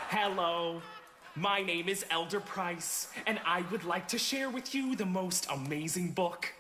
Hello, my name is Elder Price, and I would like to share with you the most amazing book.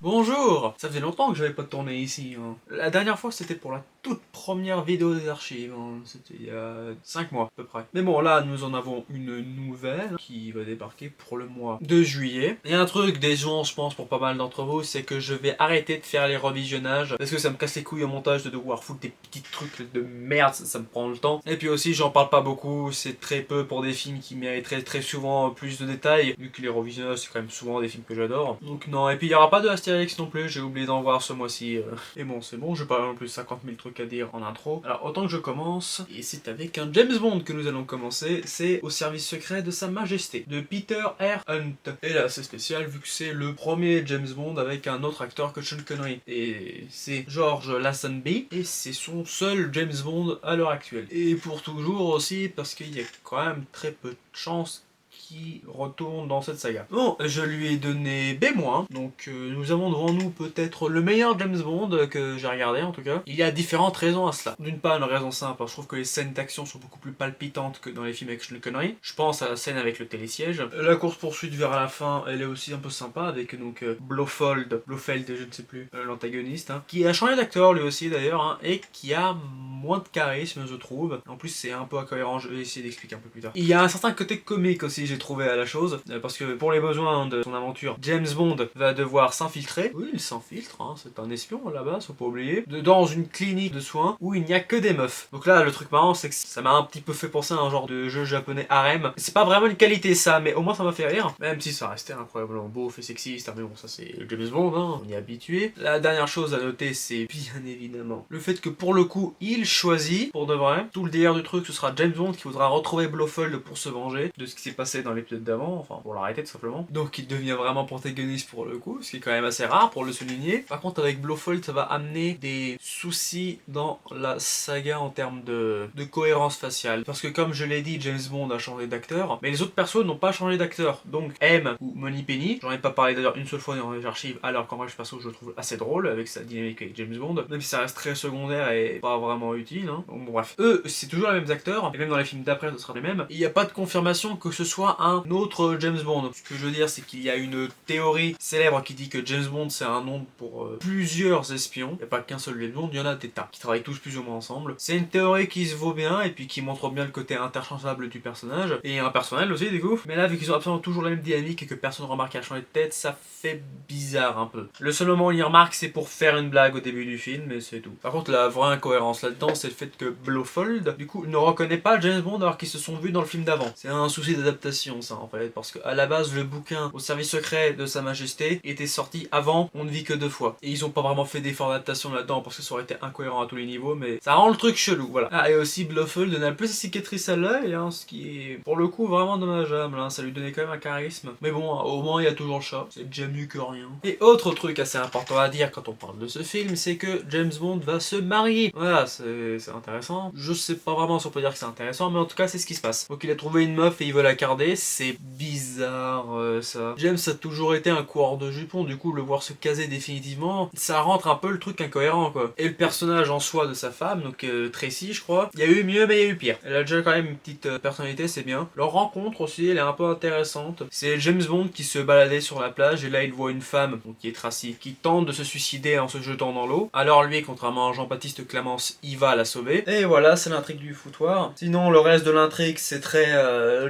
Bonjour! Ça faisait longtemps que j'avais pas tourné ici. Hein. La dernière fois c'était pour la toute première vidéo des archives. Hein. C'était il y a 5 mois à peu près. Mais bon là nous en avons une nouvelle qui va débarquer pour le mois de juillet. Il y a un truc décevant je pense pour pas mal d'entre vous, c'est que je vais arrêter de faire les revisionnages parce que ça me casse les couilles au montage de devoir foutre des petits trucs de merde, ça me prend le temps. Et puis aussi j'en parle pas beaucoup, c'est très peu pour des films qui mériteraient très souvent plus de détails, vu que les revisionnages c'est quand même souvent des films que j'adore. Donc non, et puis il y aura pas de Astérix non plus, j'ai oublié d'en voir ce mois-ci. Et bon, c'est bon, je pas non plus 50 000 trucs à dire en intro. Alors autant que je commence, et c'est avec un James Bond que nous allons commencer, c'est Au service secret de Sa Majesté, de Peter R. Hunt. Et là c'est spécial vu que c'est le premier James Bond avec un autre acteur que Sean Connery. Et c'est George Lazenby, et c'est son seul James Bond à l'heure actuelle. Et pour toujours aussi, parce qu'il y a quand même très peu de chances qui retourne dans cette saga. Bon, je lui ai donné B-, donc nous avons devant nous peut-être le meilleur James Bond que j'ai regardé en tout cas. Il y a différentes raisons à cela. D'une part, une raison simple, je trouve que les scènes d'action sont beaucoup plus palpitantes que dans les films avec Sean Connery. Je pense à la scène avec le télésiège. La course-poursuite vers la fin, elle est aussi un peu sympa avec donc Blofeld, je ne sais plus, l'antagoniste, hein, qui a changé d'acteur lui aussi d'ailleurs, hein, et qui a moins de charisme je trouve. En plus c'est un peu incohérent, je vais essayer d'expliquer un peu plus tard. Il y a un certain côté comique aussi j'ai trouvé à la chose, parce que pour les besoins de son aventure, James Bond va devoir s'infiltrer. Oui, il s'infiltre, hein, c'est un espion là-bas, faut pas oublier. Dans une clinique de soins où il n'y a que des meufs. Donc là, le truc marrant, c'est que ça m'a un petit peu fait penser à un genre de jeu japonais harem. C'est pas vraiment une qualité ça, mais au moins ça m'a fait rire. Même si ça restait incroyablement beau, fait sexiste, hein, mais bon, ça c'est James Bond, hein, on y est habitué. La dernière chose à noter, c'est bien évidemment le fait que pour le coup, il choisit, pour de vrai, tout le délire du truc, ce sera James Bond qui voudra retrouver Blofeld pour se venger de ce qui s'est passé dans l'épisode d'avant, enfin pour l'arrêter tout simplement. Donc il devient vraiment protagoniste pour le coup, ce qui est quand même assez rare pour le souligner. Par contre avec Blofeld ça va amener des soucis dans la saga en termes de cohérence faciale. Parce que comme je l'ai dit, James Bond a changé d'acteur, mais les autres persos n'ont pas changé d'acteur. Donc M ou Moneypenny, j'en ai pas parlé d'ailleurs une seule fois dans les archives, alors qu'en vrai ce perso je le trouve assez drôle avec sa dynamique avec James Bond, même si ça reste très secondaire et pas vraiment utile. Hein. Bon bref, eux c'est toujours les mêmes acteurs, et même dans les films d'après ce sera les mêmes. Il n'y a pas de confirmation que ce soit un autre James Bond. Ce que je veux dire c'est qu'il y a une théorie célèbre qui dit que James Bond c'est un nom pour plusieurs espions. Il n'y a pas qu'un seul James Bond, il y en a des tas qui travaillent tous plus ou moins ensemble. C'est une théorie qui se vaut bien et puis qui montre bien le côté interchangeable du personnage et impersonnel aussi du coup. Mais là vu qu'ils ont absolument toujours la même dynamique et que personne ne remarque à changer de tête, ça fait bizarre un peu. Le seul moment où il remarque c'est pour faire une blague au début du film, mais c'est tout. Par contre la vraie incohérence là-dedans c'est le fait que Blofeld du coup ne reconnaît pas James Bond alors qu'ils se sont vus dans le film d'avant. C'est un souci d'adaptation ça en fait, parce qu'à la base le bouquin Au service secret de Sa Majesté était sorti avant On ne vit que deux fois. Et ils ont pas vraiment fait d'effort d'adaptation là-dedans parce que ça aurait été incohérent à tous les niveaux, mais ça rend le truc chelou, voilà. Ah et aussi Blofeld n'a plus sa cicatrice à l'œil, hein, ce qui est pour le coup vraiment dommageable, hein, ça lui donnait quand même un charisme. Mais bon, au moins il y a toujours le chat, c'est déjà mieux que rien. Et autre truc assez important à dire quand on parle de ce film, c'est que James Bond va se marier. Voilà, c'est intéressant. Je sais pas vraiment si on peut dire que c'est intéressant, mais en tout cas c'est ce qui se passe. Donc il a trouvé une meuf et il veut la garder, c'est bizarre ça. James a toujours été un coureur de jupons, du coup le voir se caser définitivement, ça rentre un peu le truc incohérent quoi. Et le personnage en soi de sa femme, donc Tracy je crois, il y a eu mieux mais il y a eu pire. Elle a déjà quand même une petite personnalité, c'est bien. Leur rencontre aussi, elle est un peu intéressante. C'est James Bond qui se baladait sur la plage et là il voit une femme, donc qui est Tracy, qui tente de se suicider en se jetant dans l'eau. Alors lui, contrairement à Jean-Baptiste Clamence, il va la sauver. Et voilà, c'est l'intrigue du foutoir. Sinon le reste de l'intrigue c'est très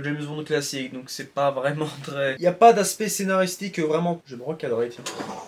James Bond classique, donc c'est pas vraiment très... Il n'y a pas d'aspect scénaristique vraiment... Je vais me recadrer tiens.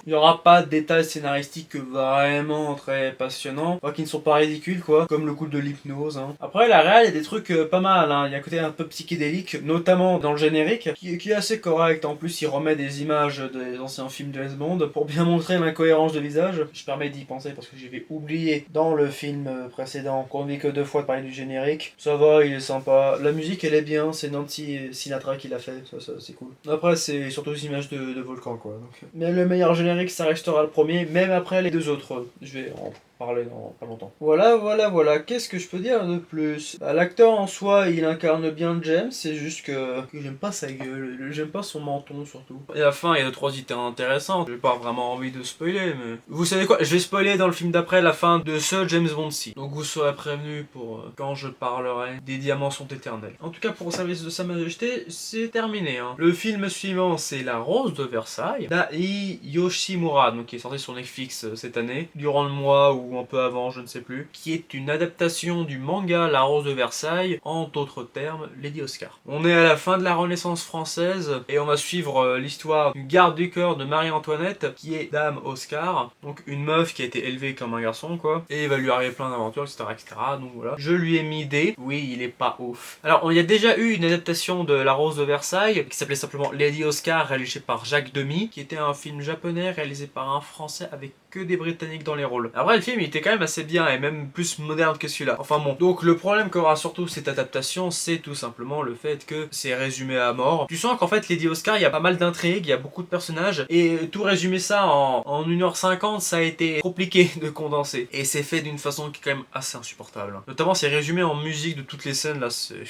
Il n'y aura pas de détails scénaristiques vraiment très passionnants, enfin, qui ne sont pas ridicules quoi, comme le coup de l'hypnose. Hein. Après la réal, il y a des trucs pas mal, hein. Il y a un côté un peu psychédélique, notamment dans le générique, qui est assez correct. En plus il remet des images des anciens films de James Bond pour bien montrer l'incohérence de visage. Je permets d'y penser parce que j'avais oublié dans le film précédent qu'on vit que deux fois de parler du générique. Ça va, il est sympa. La musique elle est bien, c'est Nancy Sinatra qui l'a fait, ça c'est cool. Après c'est surtout des images de volcan quoi. Donc. Mais le meilleur générique ça restera le premier, même après les deux autres. Je vais en reparler dans pas longtemps. Voilà, qu'est-ce que je peux dire de plus? Bah, l'acteur en soi, il incarne bien James, c'est juste que j'aime pas sa gueule, j'aime pas son menton surtout. Et à la fin, il y a 2-3 idées intéressantes, j'ai pas vraiment envie de spoiler, mais... Vous savez quoi, je vais spoiler dans le film d'après la fin de ce James Bond-ci. Donc vous serez prévenus pour quand je parlerai des diamants sont éternels. En tout cas, pour le service de Sa Majesté, c'est terminé. Hein. Le film suivant, c'est La Rose de Versailles, d'Ai Yoshimura, donc qui est sorti sur Netflix cette année, durant le mois ou un peu avant, je ne sais plus, qui est une adaptation du manga La Rose de Versailles, en d'autres termes, Lady Oscar. On est à la fin de la Renaissance française et on va suivre l'histoire du garde du corps de Marie-Antoinette, qui est Dame Oscar, donc une meuf qui a été élevée comme un garçon, quoi, et il va lui arriver plein d'aventures, etc., etc. Donc voilà. Je lui ai mis D. Oui, il est pas ouf. Alors, il y a déjà eu une adaptation de La Rose de Versailles qui s'appelait simplement Lady Oscar, réalisée par Jacques Demy, qui était un film japonais réalisé par un Français avec que des Britanniques dans les rôles. Après, le film il était quand même assez bien et même plus moderne que celui-là. Enfin bon. Donc le problème qu'aura surtout cette adaptation, c'est tout simplement le fait que c'est résumé à mort. Tu sens qu'en fait, Lady Oscar, il y a pas mal d'intrigues, il y a beaucoup de personnages, et tout résumer ça en 1h50, ça a été compliqué de condenser. Et c'est fait d'une façon qui est quand même assez insupportable. Notamment, c'est résumé en musique de toutes les scènes, là.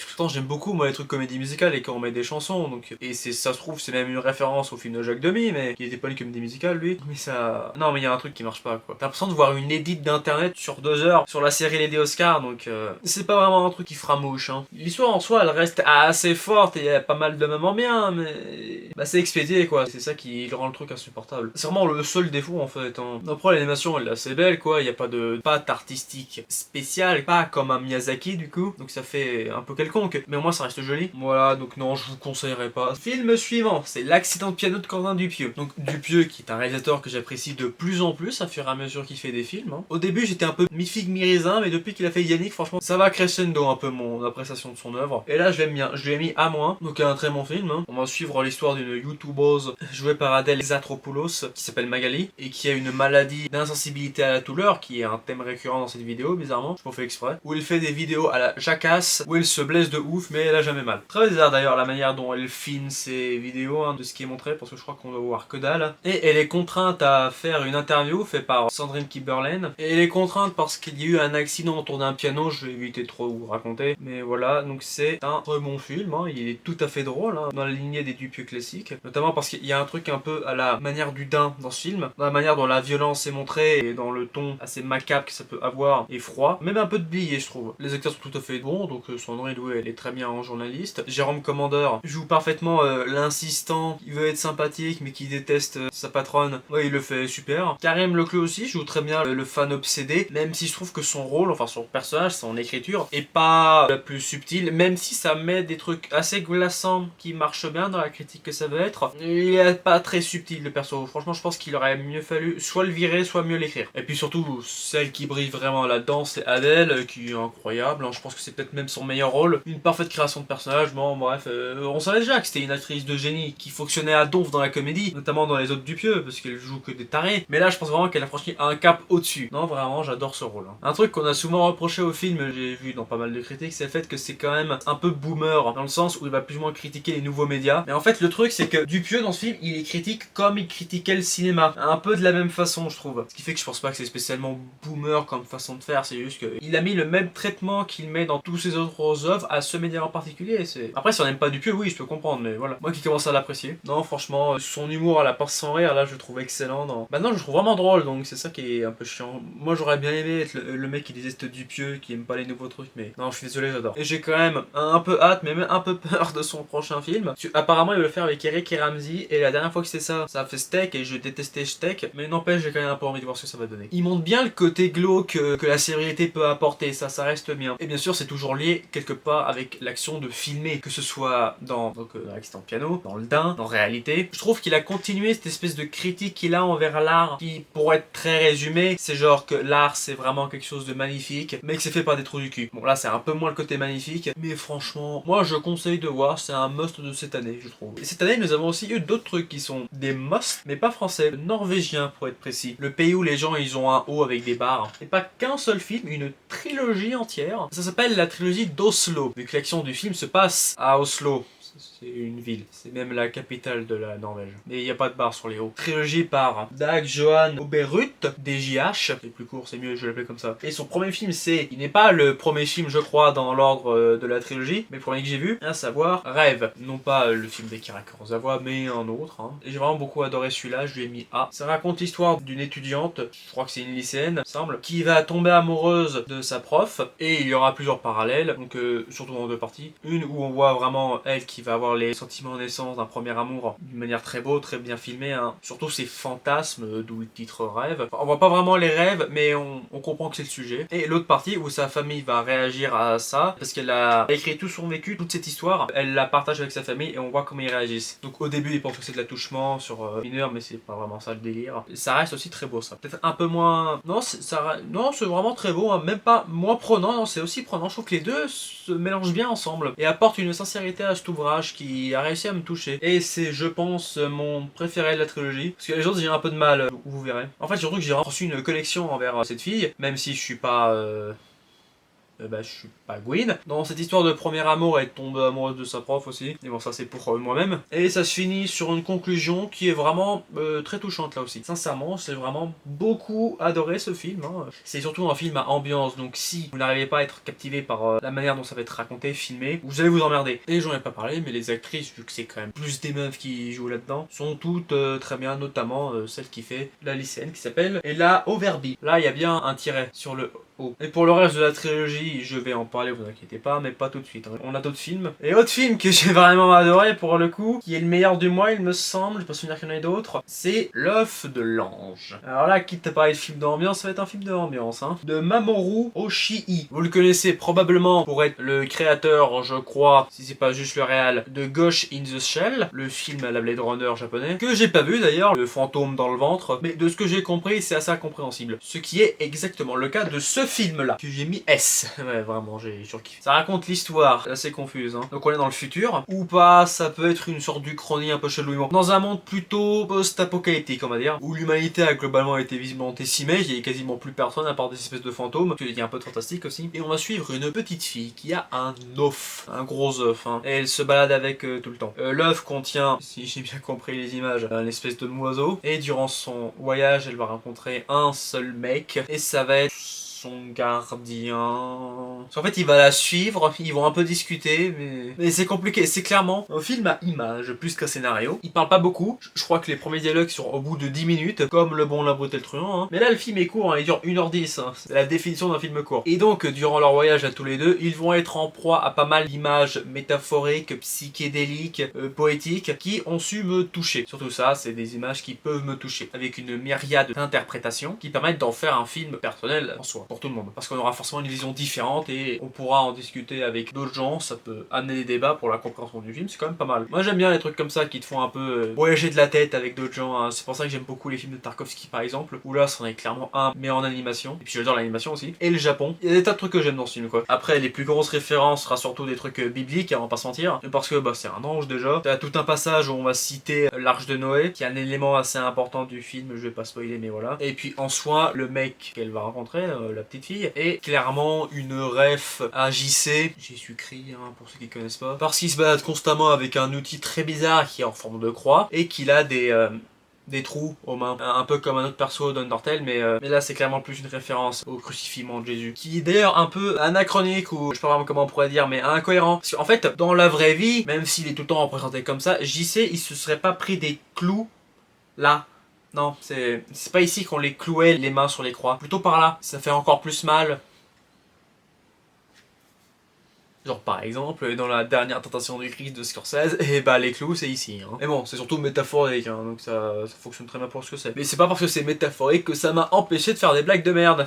Pourtant, j'aime beaucoup, moi, les trucs comédie musicale et quand on met des chansons, donc... Et ça se trouve, c'est même une référence au film de Jacques Demy, mais qui était pas une comédie musicale, lui. Mais ça... Non, mais il y a un truc qui marche pas, quoi. T'as l'impression de voir une édite d'internet sur 2 heures sur la série Lady Oscar, donc c'est pas vraiment un truc qui fera mouche, hein. L'histoire en soi, elle reste assez forte et il y a pas mal de moments bien, mais... Bah, c'est expédié, quoi. C'est ça qui rend le truc insupportable. C'est vraiment le seul défaut, en fait, hein. Après, l'animation, elle est assez belle, quoi. Il y a pas de patte artistique spéciale, pas comme un Miyazaki, du coup. Donc ça fait un peu quelconque, mais au moins ça reste joli. Voilà, donc non, je vous conseillerais pas. Film suivant, c'est L'accident de piano de Quentin Dupieux. Donc Dupieux, qui est un réalisateur que j'apprécie de plus en plus à fur et à mesure qu'il fait des films, hein. Au début, j'étais un peu mi-figue mi-raisin, mais depuis qu'il a fait Yannick, franchement, ça va crescendo un peu mon appréciation de son œuvre. Et là, je l'aime bien. Je lui ai mis A-, donc un très bon film, hein. On va suivre l'histoire d'une youtubeuse jouée par Adèle Exarchopoulos, qui s'appelle Magali, et qui a une maladie d'insensibilité à la douleur, qui est un thème récurrent dans cette vidéo, bizarrement, je m'en fais exprès, où elle fait des vidéos à la jacasse, où elle se blesse de ouf, mais elle a jamais mal. Très bizarre d'ailleurs la manière dont elle filme ses vidéos, hein, de ce qui est montré, parce que je crois qu'on va voir que dalle. Et elle est contrainte à faire une interview faite par Sandrine Kiberlen, et elle est contrainte parce qu'il y a eu un accident autour d'un piano, je vais éviter trop vous raconter, mais voilà, donc c'est un très bon film, hein. Il est tout à fait drôle, hein, dans la lignée des Dupieux classiques, notamment parce qu'il y a un truc un peu à la manière du Dain dans ce film, dans la manière dont la violence est montrée, et dans le ton assez macabre que ça peut avoir, et froid, même un peu de billet je trouve. Les acteurs sont tout à fait bons, donc Sandrine, oui, elle est très bien en journaliste. Jérôme Commandeur joue parfaitement l'insistant, qui veut être sympathique, mais qui déteste sa patronne. Ouais, il le fait super. Karim Leclou aussi joue très bien le fan obsédé, même si je trouve que son rôle, enfin son personnage, son écriture, est pas la plus subtile, même si ça met des trucs assez glaçants qui marchent bien dans la critique que ça veut être. Il est pas très subtil le perso. Franchement, je pense qu'il aurait mieux fallu soit le virer, soit mieux l'écrire. Et puis surtout, celle qui brille vraiment là-dedans, c'est Adèle, qui est incroyable. Je pense que c'est peut-être même son meilleur rôle. Une parfaite création de personnage. Bon, bref, on savait déjà que c'était une actrice de génie qui fonctionnait à donf dans la comédie, notamment dans les autres Dupieux, parce qu'elle joue que des tarés. Mais là, je pense vraiment qu'elle a franchi un cap au-dessus. Non, vraiment, j'adore ce rôle, hein. Un truc qu'on a souvent reproché au film, j'ai vu dans pas mal de critiques, c'est le fait que c'est quand même un peu boomer, dans le sens où il va plus ou moins critiquer les nouveaux médias. Mais en fait, le truc, c'est que Dupieux, dans ce film, il les critique comme il critiquait le cinéma. Un peu de la même façon, je trouve. Ce qui fait que je pense pas que c'est spécialement boomer comme façon de faire, c'est juste qu'il a mis le même traitement qu'il met dans tous ses autres œuvres à ce média en particulier. Après, si on n'aime pas Dupieux, oui, je peux comprendre, mais voilà. Moi qui commence à l'apprécier. Non, franchement, son humour à la pince sans rire, là, je le trouve excellent. Maintenant, je le trouve vraiment drôle, donc c'est ça qui est un peu chiant. Moi, j'aurais bien aimé être le mec qui déteste Dupieux, qui aime pas les nouveaux trucs, mais non, je suis désolé, j'adore. Et j'ai quand même un peu hâte, mais même un peu peur de son prochain film. Apparemment, il veut le faire avec Eric et Ramsey, et la dernière fois que c'était ça a fait steak, et je détestais steak, mais n'empêche, j'ai quand même un peu envie de voir ce que ça va donner. Il montre bien le côté glauque que la sérénité peut apporter, ça reste bien. Et bien sûr, c'est toujours lié quelque part avec l'action de filmer, que ce soit dans l'accident de piano, dans le Dain, dans Réalité. Je trouve qu'il a continué cette espèce de critique qu'il a envers l'art, qui pourrait être très résumé, c'est genre que l'art c'est vraiment quelque chose de magnifique, mais que c'est fait par des trous du cul. Bon là c'est un peu moins le côté magnifique, mais franchement, moi je conseille de voir, c'est un must de cette année, je trouve. Et cette année, nous avons aussi eu d'autres trucs qui sont des must, mais pas français, norvégiens pour être précis. Le pays où les gens ils ont un haut avec des barres. Et pas qu'un seul film, une trilogie entière. Ça s'appelle la trilogie d'Oslo, vu que l'action du film se passe à Oslo. C'est une ville. C'est même la capitale de la Norvège. Mais il n'y a pas de bar sur les hauts. Trilogie par Dag Johan Oberut, DJH. C'est plus court, c'est mieux, je l'appelle comme ça. Et son premier film, il n'est pas le premier film, je crois, dans l'ordre de la trilogie, mais le premier que j'ai vu, à savoir Rêve. Non pas le film d'Akira Kurosawa, mais un autre. Hein. Et j'ai vraiment beaucoup adoré celui-là, je lui ai mis A. Ça raconte l'histoire d'une étudiante, je crois que c'est une lycéenne, il me semble, qui va tomber amoureuse de sa prof, et il y aura plusieurs parallèles, donc surtout en deux parties. Une où on voit vraiment elle qui va avoir les sentiments en naissance d'un premier amour d'une manière très beau, très bien filmée, hein. Surtout ses fantasmes, d'où le titre Rêve. Enfin, on voit pas vraiment les rêves, mais on comprend que c'est le sujet. Et l'autre partie où sa famille va réagir à ça, parce qu'elle a écrit tout son vécu, toute cette histoire, elle la partage avec sa famille et on voit comment ils réagissent. Donc au début ils pensent que c'est de l'attouchement sur mineur, mais c'est pas vraiment ça le délire. Et ça reste aussi très beau ça. Peut-être un peu moins... Non, c'est vraiment très beau, hein. Même pas moins prenant, non, c'est aussi prenant. Je trouve que les deux se mélangent bien ensemble et apportent une sincérité à cet ouvrage qui a réussi à me toucher. Et c'est, je pense, mon préféré de la trilogie. Parce que les autres j'ai un peu de mal, vous verrez. En fait, surtout que j'ai reçu une connexion envers cette fille, même si je suis pas... je suis pas Gwyn. Dans cette histoire de premier amour, elle tombe amoureuse de sa prof aussi. Et bon, ça c'est pour moi-même. Et ça se finit sur une conclusion qui est vraiment très touchante là aussi. Sincèrement, j'ai vraiment beaucoup adoré ce film. Hein. C'est surtout un film à ambiance, donc si vous n'arrivez pas à être captivé par la manière dont ça va être raconté, filmé, vous allez vous emmerder. Et j'en ai pas parlé, mais les actrices, vu que c'est quand même plus des meufs qui jouent là-dedans, sont toutes très bien, notamment celle qui fait la lycéenne qui s'appelle Ella Overby. Là, il y a bien un tiret sur le haut. Et pour le reste de la trilogie, je vais en parler, vous inquiétez pas, mais pas tout de suite. Hein. On a d'autres films. Et autre film que j'ai vraiment adoré pour le coup, qui est le meilleur du mois, il me semble, je peux pas me souvenir qu'il y en ait d'autres, c'est L'œuf de l'ange. Alors là, quitte à parler de film d'ambiance, ça va être un film d'ambiance, hein. De Mamoru Oshii. Vous le connaissez probablement pour être le créateur, je crois, si c'est pas juste le réal, de Ghost in the Shell, le film à la Blade Runner japonais, que j'ai pas vu d'ailleurs, le fantôme dans le ventre, mais de ce que j'ai compris, c'est assez incompréhensible. Ce qui est exactement le cas de ce film-là, que j'ai mis S. Ouais, vraiment, j'ai surkiffé. Ça raconte l'histoire, assez confuse, hein. Donc on est dans le futur, ou pas, ça peut être une sorte d'Uchronie un peu chelou. Dans un monde plutôt post-apocalyptique, on va dire, où l'humanité a globalement été visiblement décimée, il y a quasiment plus personne à part des espèces de fantômes, il y a un peu de fantastique aussi. Et on va suivre une petite fille qui a un œuf, un gros œuf, hein. Et elle se balade avec tout le temps. L'œuf contient, si j'ai bien compris les images, une espèce de oiseau. Et durant son voyage, elle va rencontrer un seul mec, et ça va être son gardien. En fait, il va la suivre, ils vont un peu discuter, mais c'est compliqué. C'est clairement un film à images plus qu'un scénario. Il parle pas beaucoup. Je crois que les premiers dialogues sont au bout de 10 minutes, comme Le Bon, la Brute et le Truand. Hein. Mais là, le film est court, hein, il dure 1h10. Hein. C'est la définition d'un film court. Et donc, durant leur voyage à tous les deux, ils vont être en proie à pas mal d'images métaphoriques, psychédéliques, poétiques, qui ont su me toucher. Surtout ça, c'est des images qui peuvent me toucher, avec une myriade d'interprétations qui permettent d'en faire un film personnel en soi. Pour tout le monde. Parce qu'on aura forcément une vision différente et on pourra en discuter avec d'autres gens, ça peut amener des débats pour la compréhension du film, c'est quand même pas mal. Moi j'aime bien les trucs comme ça qui te font un peu voyager de la tête avec d'autres gens, hein. C'est pour ça que j'aime beaucoup les films de Tarkovsky par exemple, où là c'en est clairement un, mais en animation, et puis j'adore l'animation aussi, et le Japon. Il y a des tas de trucs que j'aime dans ce film quoi. Après les plus grosses références sera surtout des trucs bibliques, hein, on va pas se mentir, parce que bah, c'est un ange déjà. T'as tout un passage où on va citer l'Arche de Noé, qui est un élément assez important du film, je vais pas spoiler mais voilà. Et puis en soi, le mec qu'elle va rencontrer, la petite fille, est clairement une ref à JC, Jésus-Christ hein, pour ceux qui connaissent pas, parce qu'il se balade constamment avec un outil très bizarre qui est en forme de croix et qu'il a des trous aux mains, un peu comme un autre perso d'Undertale, mais là c'est clairement plus une référence au crucifixion de Jésus, qui est d'ailleurs un peu anachronique, ou je sais pas vraiment comment on pourrait dire, mais incohérent, parce qu'en fait dans la vraie vie, même s'il est tout le temps représenté comme ça, JC il se serait pas pris des clous là. Non, c'est pas ici qu'on les clouait les mains sur les croix. Plutôt par là. Ça fait encore plus mal. Genre par exemple, dans la dernière tentation du Christ de Scorsese, et bah les clous c'est ici. Hein. Mais bon, c'est surtout métaphorique, hein, donc ça fonctionne très bien pour ce que c'est. Mais c'est pas parce que c'est métaphorique que ça m'a empêché de faire des blagues de merde.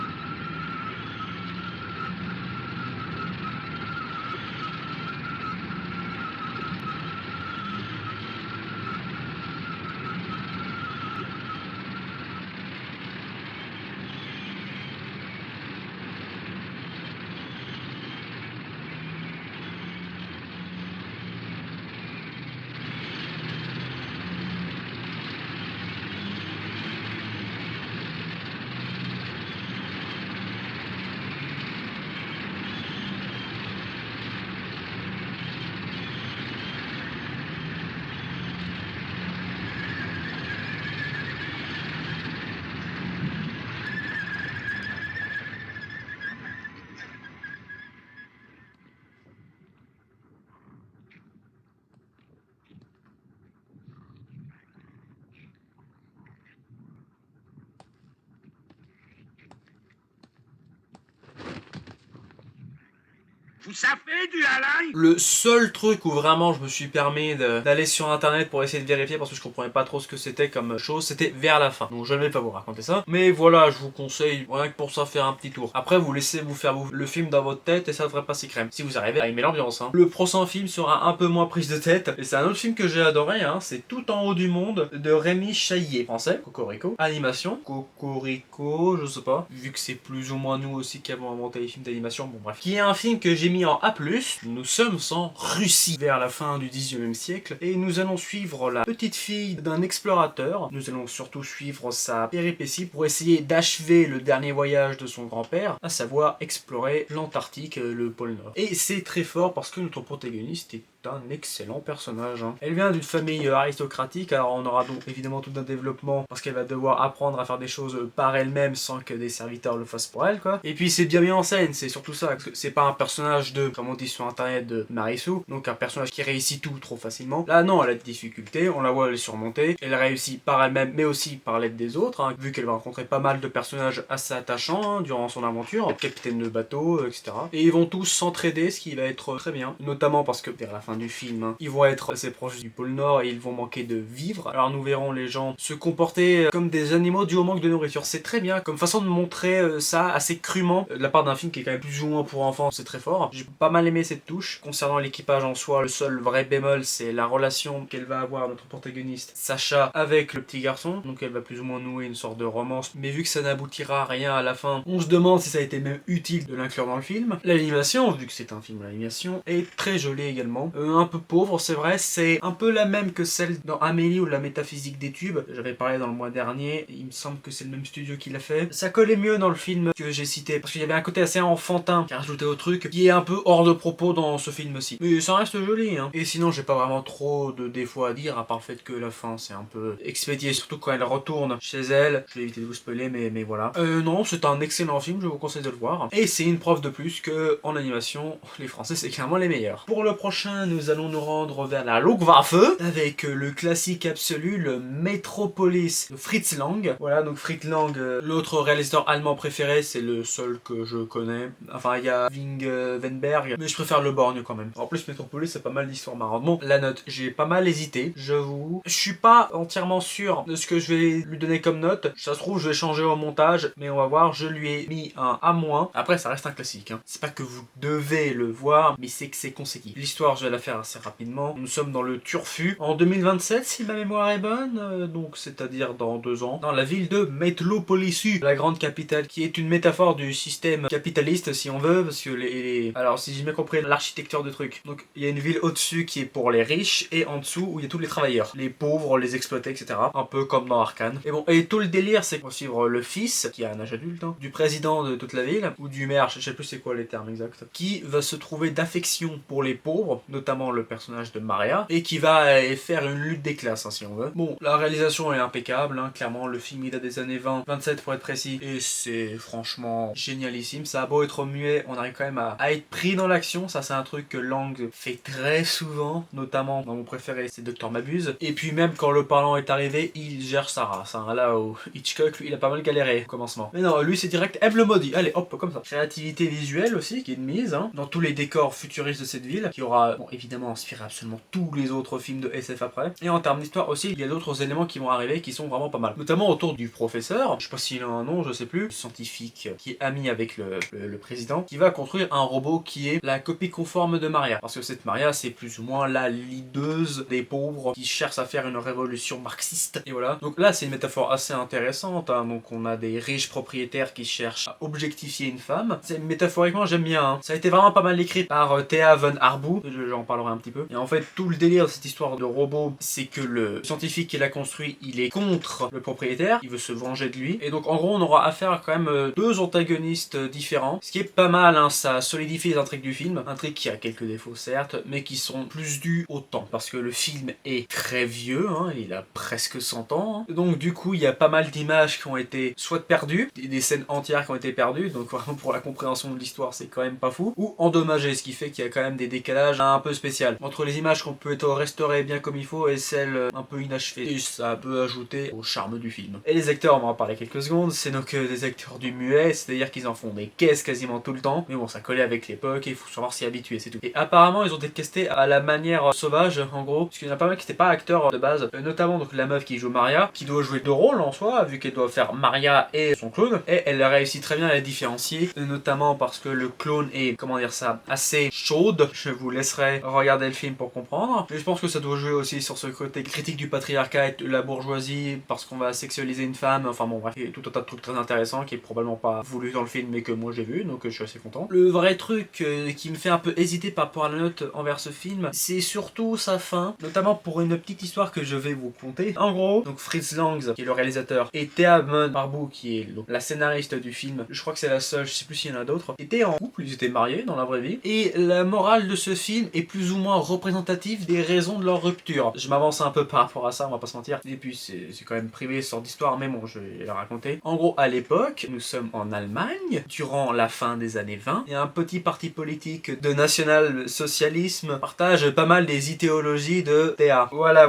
Ça fait du Alain. Le seul truc où vraiment je me suis permis d'aller sur internet pour essayer de vérifier parce que je comprenais pas trop ce que c'était comme chose, c'était vers la fin. Donc je ne vais pas vous raconter ça. Mais voilà, je vous conseille rien que pour ça faire un petit tour. Après vous laissez vous faire le film dans votre tête et ça devrait passer crème. Si vous arrivez à aimer l'ambiance. Hein. Le prochain film sera un peu moins prise de tête. Et c'est un autre film que j'ai adoré. Hein. C'est Tout en haut du monde de Rémi Chaillet. Français, Cocorico. Animation, Cocorico, je sais pas. Vu que c'est plus ou moins nous aussi qui avons inventé les films d'animation. Bon bref. Qui est un film que j'ai mis en A+. Nous sommes en Russie vers la fin du 19e siècle. Et nous allons suivre la petite fille d'un explorateur. Nous allons surtout suivre sa péripétie pour essayer d'achever le dernier voyage de son grand-père, à savoir explorer l'Antarctique, le pôle Nord. Et c'est très fort parce que notre protagoniste est un excellent personnage. Hein. Elle vient d'une famille aristocratique, alors on aura donc évidemment tout un développement parce qu'elle va devoir apprendre à faire des choses par elle-même sans que des serviteurs le fassent pour elle, quoi. Et puis c'est bien mis en scène, c'est surtout ça, parce que c'est pas un personnage de, comme on dit sur internet, de Marissou, donc un personnage qui réussit tout trop facilement. Là non, elle a des difficultés, on la voit les surmonter, elle réussit par elle-même mais aussi par l'aide des autres, hein, vu qu'elle va rencontrer pas mal de personnages assez attachants hein, durant son aventure, le capitaine de bateau, etc. Et ils vont tous s'entraider, ce qui va être très bien, notamment parce que vers la fin du film, hein, ils vont être assez proches du pôle Nord et ils vont manquer de vivre. Alors nous verrons les gens se comporter comme des animaux dû au manque de nourriture. C'est très bien comme façon de montrer ça assez crûment de la part d'un film qui est quand même plus ou moins pour enfants, c'est très fort. J'ai pas mal aimé cette touche. Concernant l'équipage en soi, le seul vrai bémol c'est la relation qu'elle va avoir notre protagoniste Sacha avec le petit garçon. Donc elle va plus ou moins nouer une sorte de romance. Mais vu que ça n'aboutira à rien à la fin, on se demande si ça a été même utile de l'inclure dans le film. L'animation, vu que c'est un film d'animation, est très jolie également. Un peu pauvre, c'est vrai, c'est un peu la même que celle dans Amélie ou la métaphysique des tubes. J'avais parlé dans le mois dernier, il me semble que c'est le même studio qui l'a fait. Ça collait mieux dans le film que j'ai cité, parce qu'il y avait un côté assez enfantin qui a rajouté au truc, qui est un peu hors de propos dans ce film aussi. Mais ça reste joli, hein. Et sinon, j'ai pas vraiment trop de défauts à dire, à part le fait que la fin, c'est un peu expédié, surtout quand elle retourne chez elle. Je vais éviter de vous spoiler, mais voilà. Non, c'est un excellent film, je vous conseille de le voir. Et c'est une preuve de plus que, en animation, les Français, c'est clairement les meilleurs. Pour le prochain, nous allons nous rendre vers la Luftwaffe avec le classique absolu, le Metropolis de Fritz Lang. Voilà, donc Fritz Lang, l'autre réalisateur allemand préféré, c'est le seul que je connais. Enfin, il y a Wing Wenberg, mais je préfère Le Borgne quand même. En plus, Metropolis, c'est pas mal d'histoires marrantes. Bon, la note, j'ai pas mal hésité, j'avoue. Je suis pas entièrement sûr de ce que je vais lui donner comme note. Ça se trouve, je vais changer au montage, mais on va voir. Je lui ai mis un A-. Après, ça reste un classique. Hein. C'est pas que vous devez le voir, mais c'est que c'est conseillé. L'histoire, je vais la faire assez rapidement. Nous sommes dans le Turfu en 2027 si ma mémoire est bonne, donc c'est-à-dire dans 2 ans, dans la ville de Metlopolisu, la grande capitale, qui est une métaphore du système capitaliste si on veut, parce que alors si j'ai bien compris l'architecture du truc, donc il y a une ville au-dessus qui est pour les riches et en dessous où il y a tous les travailleurs, les pauvres, les exploités, etc. Un peu comme dans Arcane. Et bon, et tout le délire c'est qu'on va suivre le fils, qui a un âge adulte, hein, du président de toute la ville, ou du maire, je sais plus c'est quoi les termes exacts, qui va se trouver d'affection pour les pauvres, notamment le personnage de Maria, et qui va faire une lutte des classes, hein, si on veut. Bon, la réalisation est impeccable, hein, clairement, le film il date des années 20, 27 pour être précis, et c'est franchement génialissime. Ça a beau être muet, on arrive quand même à être pris dans l'action, ça c'est un truc que Lang fait très souvent, notamment dans mon préféré, c'est Dr Mabuse, et puis même quand le parlant est arrivé, il gère sa race, hein. Là où Hitchcock, lui, il a pas mal galéré au commencement. Mais non, lui c'est direct, aime le maudit, allez hop, comme ça. Créativité visuelle aussi, qui est de mise, hein, dans tous les décors futuristes de cette ville, qui aura, bon, évidemment inspiré absolument tous les autres films de SF après. Et en termes d'histoire aussi, il y a d'autres éléments qui vont arriver qui sont vraiment pas mal. Notamment autour du professeur, je sais pas s'il a un nom, je sais plus, scientifique qui est ami avec le président, qui va construire un robot qui est la copie conforme de Maria. Parce que cette Maria, c'est plus ou moins la leaduse des pauvres qui cherche à faire une révolution marxiste. Et voilà. Donc là, c'est une métaphore assez intéressante. Hein. Donc on a des riches propriétaires qui cherchent à objectifier une femme. C'est métaphoriquement, j'aime bien. Hein. Ça a été vraiment pas mal écrit par Thea von Arboux. J'en parlerai un petit peu. Et en fait, tout le délire de cette histoire de robot, c'est que le scientifique qui l'a construit, il est contre le propriétaire. Il veut se venger de lui. Et donc en gros, on aura affaire à quand même 2 antagonistes différents. Ce qui est pas mal, hein. Ça solidifie les intrigues du film. Intrigues qui a quelques défauts certes, mais qui sont plus dus au temps. Parce que le film est très vieux, hein. Il a presque 100 ans. Hein. Donc du coup, il y a pas mal d'images qui ont été soit perdues, des scènes entières qui ont été perdues. Donc vraiment pour la compréhension de l'histoire, c'est quand même pas fou. Ou endommagées, ce qui fait qu'il y a quand même des décalages un peu spécial. Entre les images qu'on peut restaurer bien comme il faut et celles un peu inachevées. Et ça peut ajouter au charme du film. Et les acteurs, on va en parler quelques secondes, c'est donc des acteurs du muet, c'est-à-dire qu'ils en font des caisses quasiment tout le temps. Mais bon, ça collait avec l'époque et il faut savoir s'y habituer, c'est tout. Et apparemment, ils ont été castés à la manière sauvage, en gros, parce qu'il y en a pas mal qui n'étaient pas acteurs de base, notamment donc la meuf qui joue Maria, qui doit jouer deux rôles en soi, vu qu'elle doit faire Maria et son clone, et elle a réussi très bien à les différencier, notamment parce que le clone est, comment dire ça, assez chaude. Je vous laisserai regarder le film pour comprendre. Mais je pense que ça doit jouer aussi sur ce côté critique du patriarcat et de la bourgeoisie, parce qu'on va sexualiser une femme, enfin bon bref, il y a tout un tas de trucs très intéressants qui est probablement pas voulu dans le film, mais que moi j'ai vu, donc je suis assez content. Le vrai truc qui me fait un peu hésiter par rapport à la note envers ce film, c'est surtout sa fin, notamment pour une petite histoire que je vais vous conter. En gros, donc Fritz Lang, qui est le réalisateur, et Thea Marbou, qui est donc la scénariste du film, je crois que c'est la seule, je sais plus s'il y en a d'autres, étaient en couple, ils étaient mariés dans la vraie vie, et la morale de ce film est plus ou moins représentative des raisons de leur rupture. Je m'avance un peu par rapport à ça, on va pas se mentir, et puis c'est quand même privé, ce sort d'histoire, mais bon, je vais la raconter. En gros, à l'époque, nous sommes en Allemagne, durant la fin des années 20, et un petit parti politique de national-socialisme partage pas mal des idéologies de Thea. Voilà.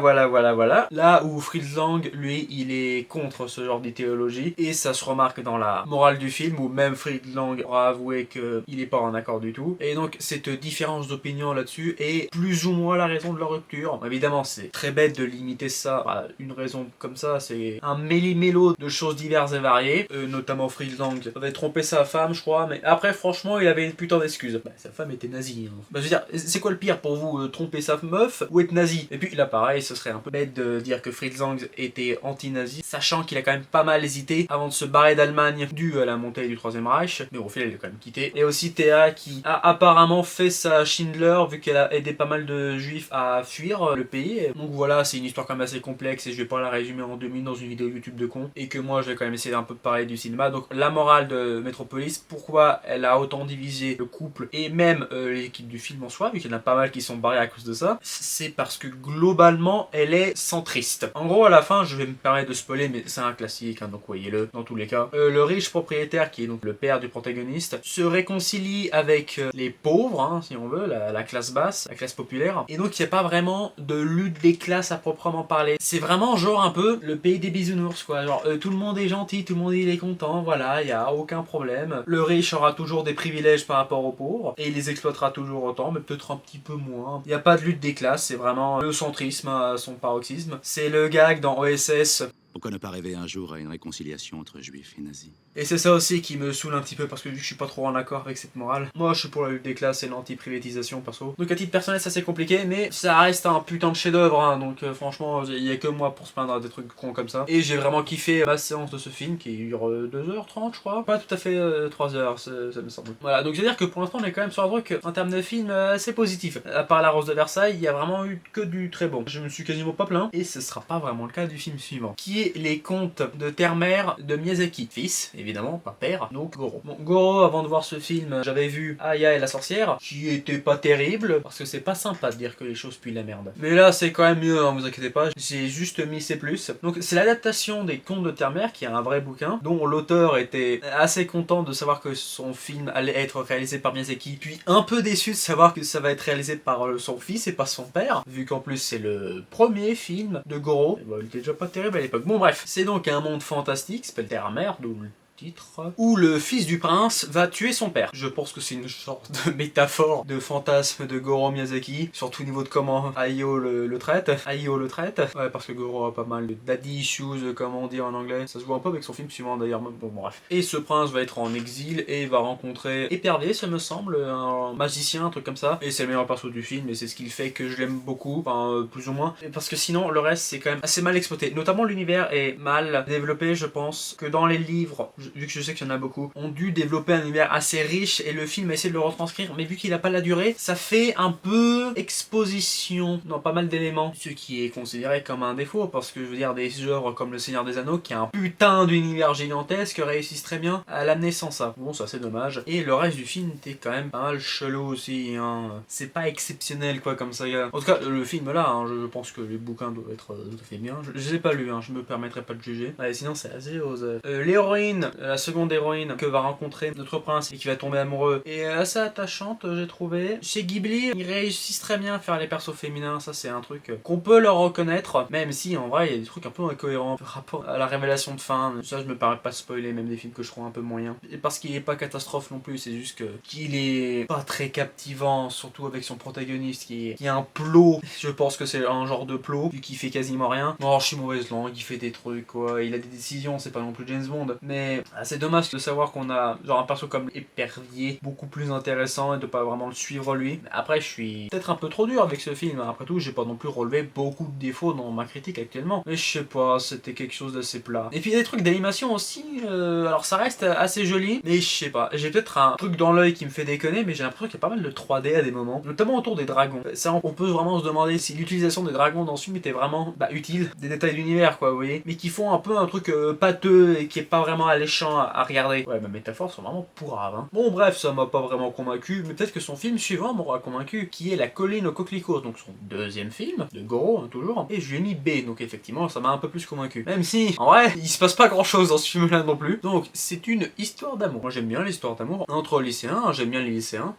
Là où Fritz Lang, lui, il est contre ce genre d'idéologie, et ça se remarque dans la morale du film, où même Fritz Lang aura avoué qu'il est pas en accord du tout. Et donc, cette différence d'opinion là-dessus est plus ou moins la raison de leur rupture. Évidemment, c'est très bête de limiter ça à une raison comme ça, c'est un méli-mélo de choses diverses et variées, notamment Fritz Lang avait trompé sa femme, je crois, mais après, franchement, il avait une putain d'excuse. Bah, sa femme était nazie. Hein. Bah, je veux dire, c'est quoi le pire pour vous, tromper sa meuf ou être nazi? Et puis là, pareil, ce serait un peu bête de dire que Fritz Lang était anti-nazi, sachant qu'il a quand même pas mal hésité avant de se barrer d'Allemagne dû à la montée du Troisième Reich, mais au final, il a quand même quitté. Et aussi Thea qui a apparemment fait sa Schindler, vu qu'elle a aidé pas mal de juifs à fuir le pays. Donc voilà, c'est une histoire quand même assez complexe et je vais pas la résumer en 2 minutes dans une vidéo YouTube de con, et que moi, je vais quand même essayer un peu de parler du cinéma. Donc la morale de Metropolis, pourquoi elle a autant divisé le couple et même l'équipe du film en soi, vu qu'il y en a pas mal qui sont barrés à cause de ça, c'est parce que globalement elle est centriste. En gros, à la fin, je vais me permettre de spoiler, mais c'est un classique, hein, donc voyez-le dans tous les cas. Le riche propriétaire, qui est donc le père du protagoniste, se réconcilie avec les pauvres, hein, si on veut, la classe basse, la classe populaire, et donc il n'y a pas vraiment de lutte des classes à proprement parler. C'est vraiment genre un peu le pays des bisounours, quoi. Genre tout le monde est gentil, tout le monde il est content, voilà, il n'y a aucun problème. Le riche aura toujours des privilèges par rapport aux pauvres, et il les exploitera toujours autant, mais peut-être un petit peu moins. Il n'y a pas de lutte des classes, c'est vraiment le centrisme à son paroxysme. C'est le gag dans OSS. Pourquoi ne pas rêver un jour à une réconciliation entre juifs et nazis? Et c'est ça aussi qui me saoule un petit peu, parce que je suis pas trop en accord avec cette morale. Moi je suis pour la lutte des classes et l'anti-privatisation perso. Donc à titre personnel ça c'est compliqué, mais ça reste un putain de chef d'œuvre, hein. Donc franchement il y a que moi pour se plaindre des trucs cons comme ça. Et j'ai vraiment kiffé ma séance de ce film qui dure 2h30 je crois. Pas tout à fait 3h ça me semble. Voilà, donc je veux dire que pour l'instant on est quand même sur un truc en termes de film assez positif. À part La Rose de Versailles, il y a vraiment eu que du très bon. Je me suis quasiment pas plaint, et ce sera pas vraiment le cas du film suivant, qui est Les Contes de Terre-Mère de Miyazaki. Fils, évidemment, pas père, donc Goro. Bon, Goro, avant de voir ce film, j'avais vu Aya et la sorcière, qui était pas terrible, parce que c'est pas sympa de dire que les choses puent la merde. Mais là, c'est quand même mieux, hein, vous inquiétez pas, j'ai juste mis C+. Donc c'est l'adaptation des Contes de Terre-Mère, qui est un vrai bouquin, dont l'auteur était assez content de savoir que son film allait être réalisé par Miyazaki, puis un peu déçu de savoir que ça va être réalisé par son fils et pas son père, vu qu'en plus c'est le premier film de Goro. Bon, il était déjà pas terrible à l'époque. Bon bref, c'est donc un monde fantastique, qui s'appelle Terre-Mère, d'où le titre, où le fils du prince va tuer son père. Je pense que c'est une sorte de métaphore de fantasme de Goro Miyazaki, surtout au niveau de comment Hayao le traite. Ouais, parce que Goro a pas mal de daddy issues, comme on dit en anglais. Ça se voit un peu avec son film suivant d'ailleurs, bon bref. Et ce prince va être en exil et va rencontrer Épervier, ça me semble, un magicien, un truc comme ça. Et c'est le meilleur perso du film, et c'est ce qui fait que je l'aime beaucoup, enfin plus ou moins. Et parce que sinon, le reste c'est quand même assez mal exploité. Notamment l'univers est mal développé, je pense, que dans les livres, vu que je sais qu'il y en a beaucoup, ont dû développer un univers assez riche, et le film a essayé de le retranscrire, mais vu qu'il a pas la durée, ça fait un peu exposition dans pas mal d'éléments, ce qui est considéré comme un défaut, parce que je veux dire, des œuvres comme Le Seigneur des Anneaux, qui a un putain d'univers gigantesque, réussissent très bien à l'amener sans ça. Bon, ça c'est dommage. Et le reste du film était quand même pas mal chelou aussi, hein. C'est pas exceptionnel quoi comme ça. En tout cas, le film là, hein, je pense que les bouquins doivent être tout à fait bien. Je les ai pas lus, hein, je me permettrai pas de juger. Ouais, sinon c'est assez osé. L'héroïne la seconde héroïne que va rencontrer notre prince et qui va tomber amoureux, est assez attachante, j'ai trouvé. Chez Ghibli, ils réussissent très bien à faire les persos féminins, ça c'est un truc qu'on peut leur reconnaître, même si en vrai il y a des trucs un peu incohérents par rapport à la révélation de fin. Ça je me permets pas de spoiler, même des films que je trouve un peu moyens. Et parce qu'il est pas catastrophe non plus, c'est juste qu'il est pas très captivant, surtout avec son protagoniste qui est un plot. Je pense que c'est un genre de plot, vu qu'il fait quasiment rien. Non, je suis mauvaise langue, il fait des trucs quoi, il a des décisions, c'est pas non plus James Bond. Mais c'est dommage de savoir qu'on a genre un perso comme Épervier beaucoup plus intéressant et de pas vraiment le suivre lui. Après je suis peut-être un peu trop dur avec ce film, après tout j'ai pas non plus relevé beaucoup de défauts dans ma critique actuellement. Mais je sais pas, c'était quelque chose d'assez plat. Et puis il y a des trucs d'animation aussi, alors ça reste assez joli, mais je sais pas, j'ai peut-être un truc dans l'œil qui me fait déconner, mais j'ai l'impression qu'il y a pas mal de 3D à des moments, notamment autour des dragons. Ça on peut vraiment se demander si l'utilisation des dragons dans ce film était vraiment utile, des détails d'univers quoi, vous voyez, mais qui font un peu un truc pâteux et qui est pas vraiment alléchant à regarder. Ouais, mes métaphores sont vraiment pourraves, hein. Bon bref, ça m'a pas vraiment convaincu, mais peut-être que son film suivant m'aura convaincu, qui est La colline aux coquelicots, donc son deuxième film, de Goro, hein, toujours, et je lui ai mis B, donc effectivement ça m'a un peu plus convaincu. Même si, en vrai, il se passe pas grand chose dans ce film-là non plus. Donc, c'est une histoire d'amour. Moi j'aime bien l'histoire d'amour entre lycéens, j'aime bien les lycéens.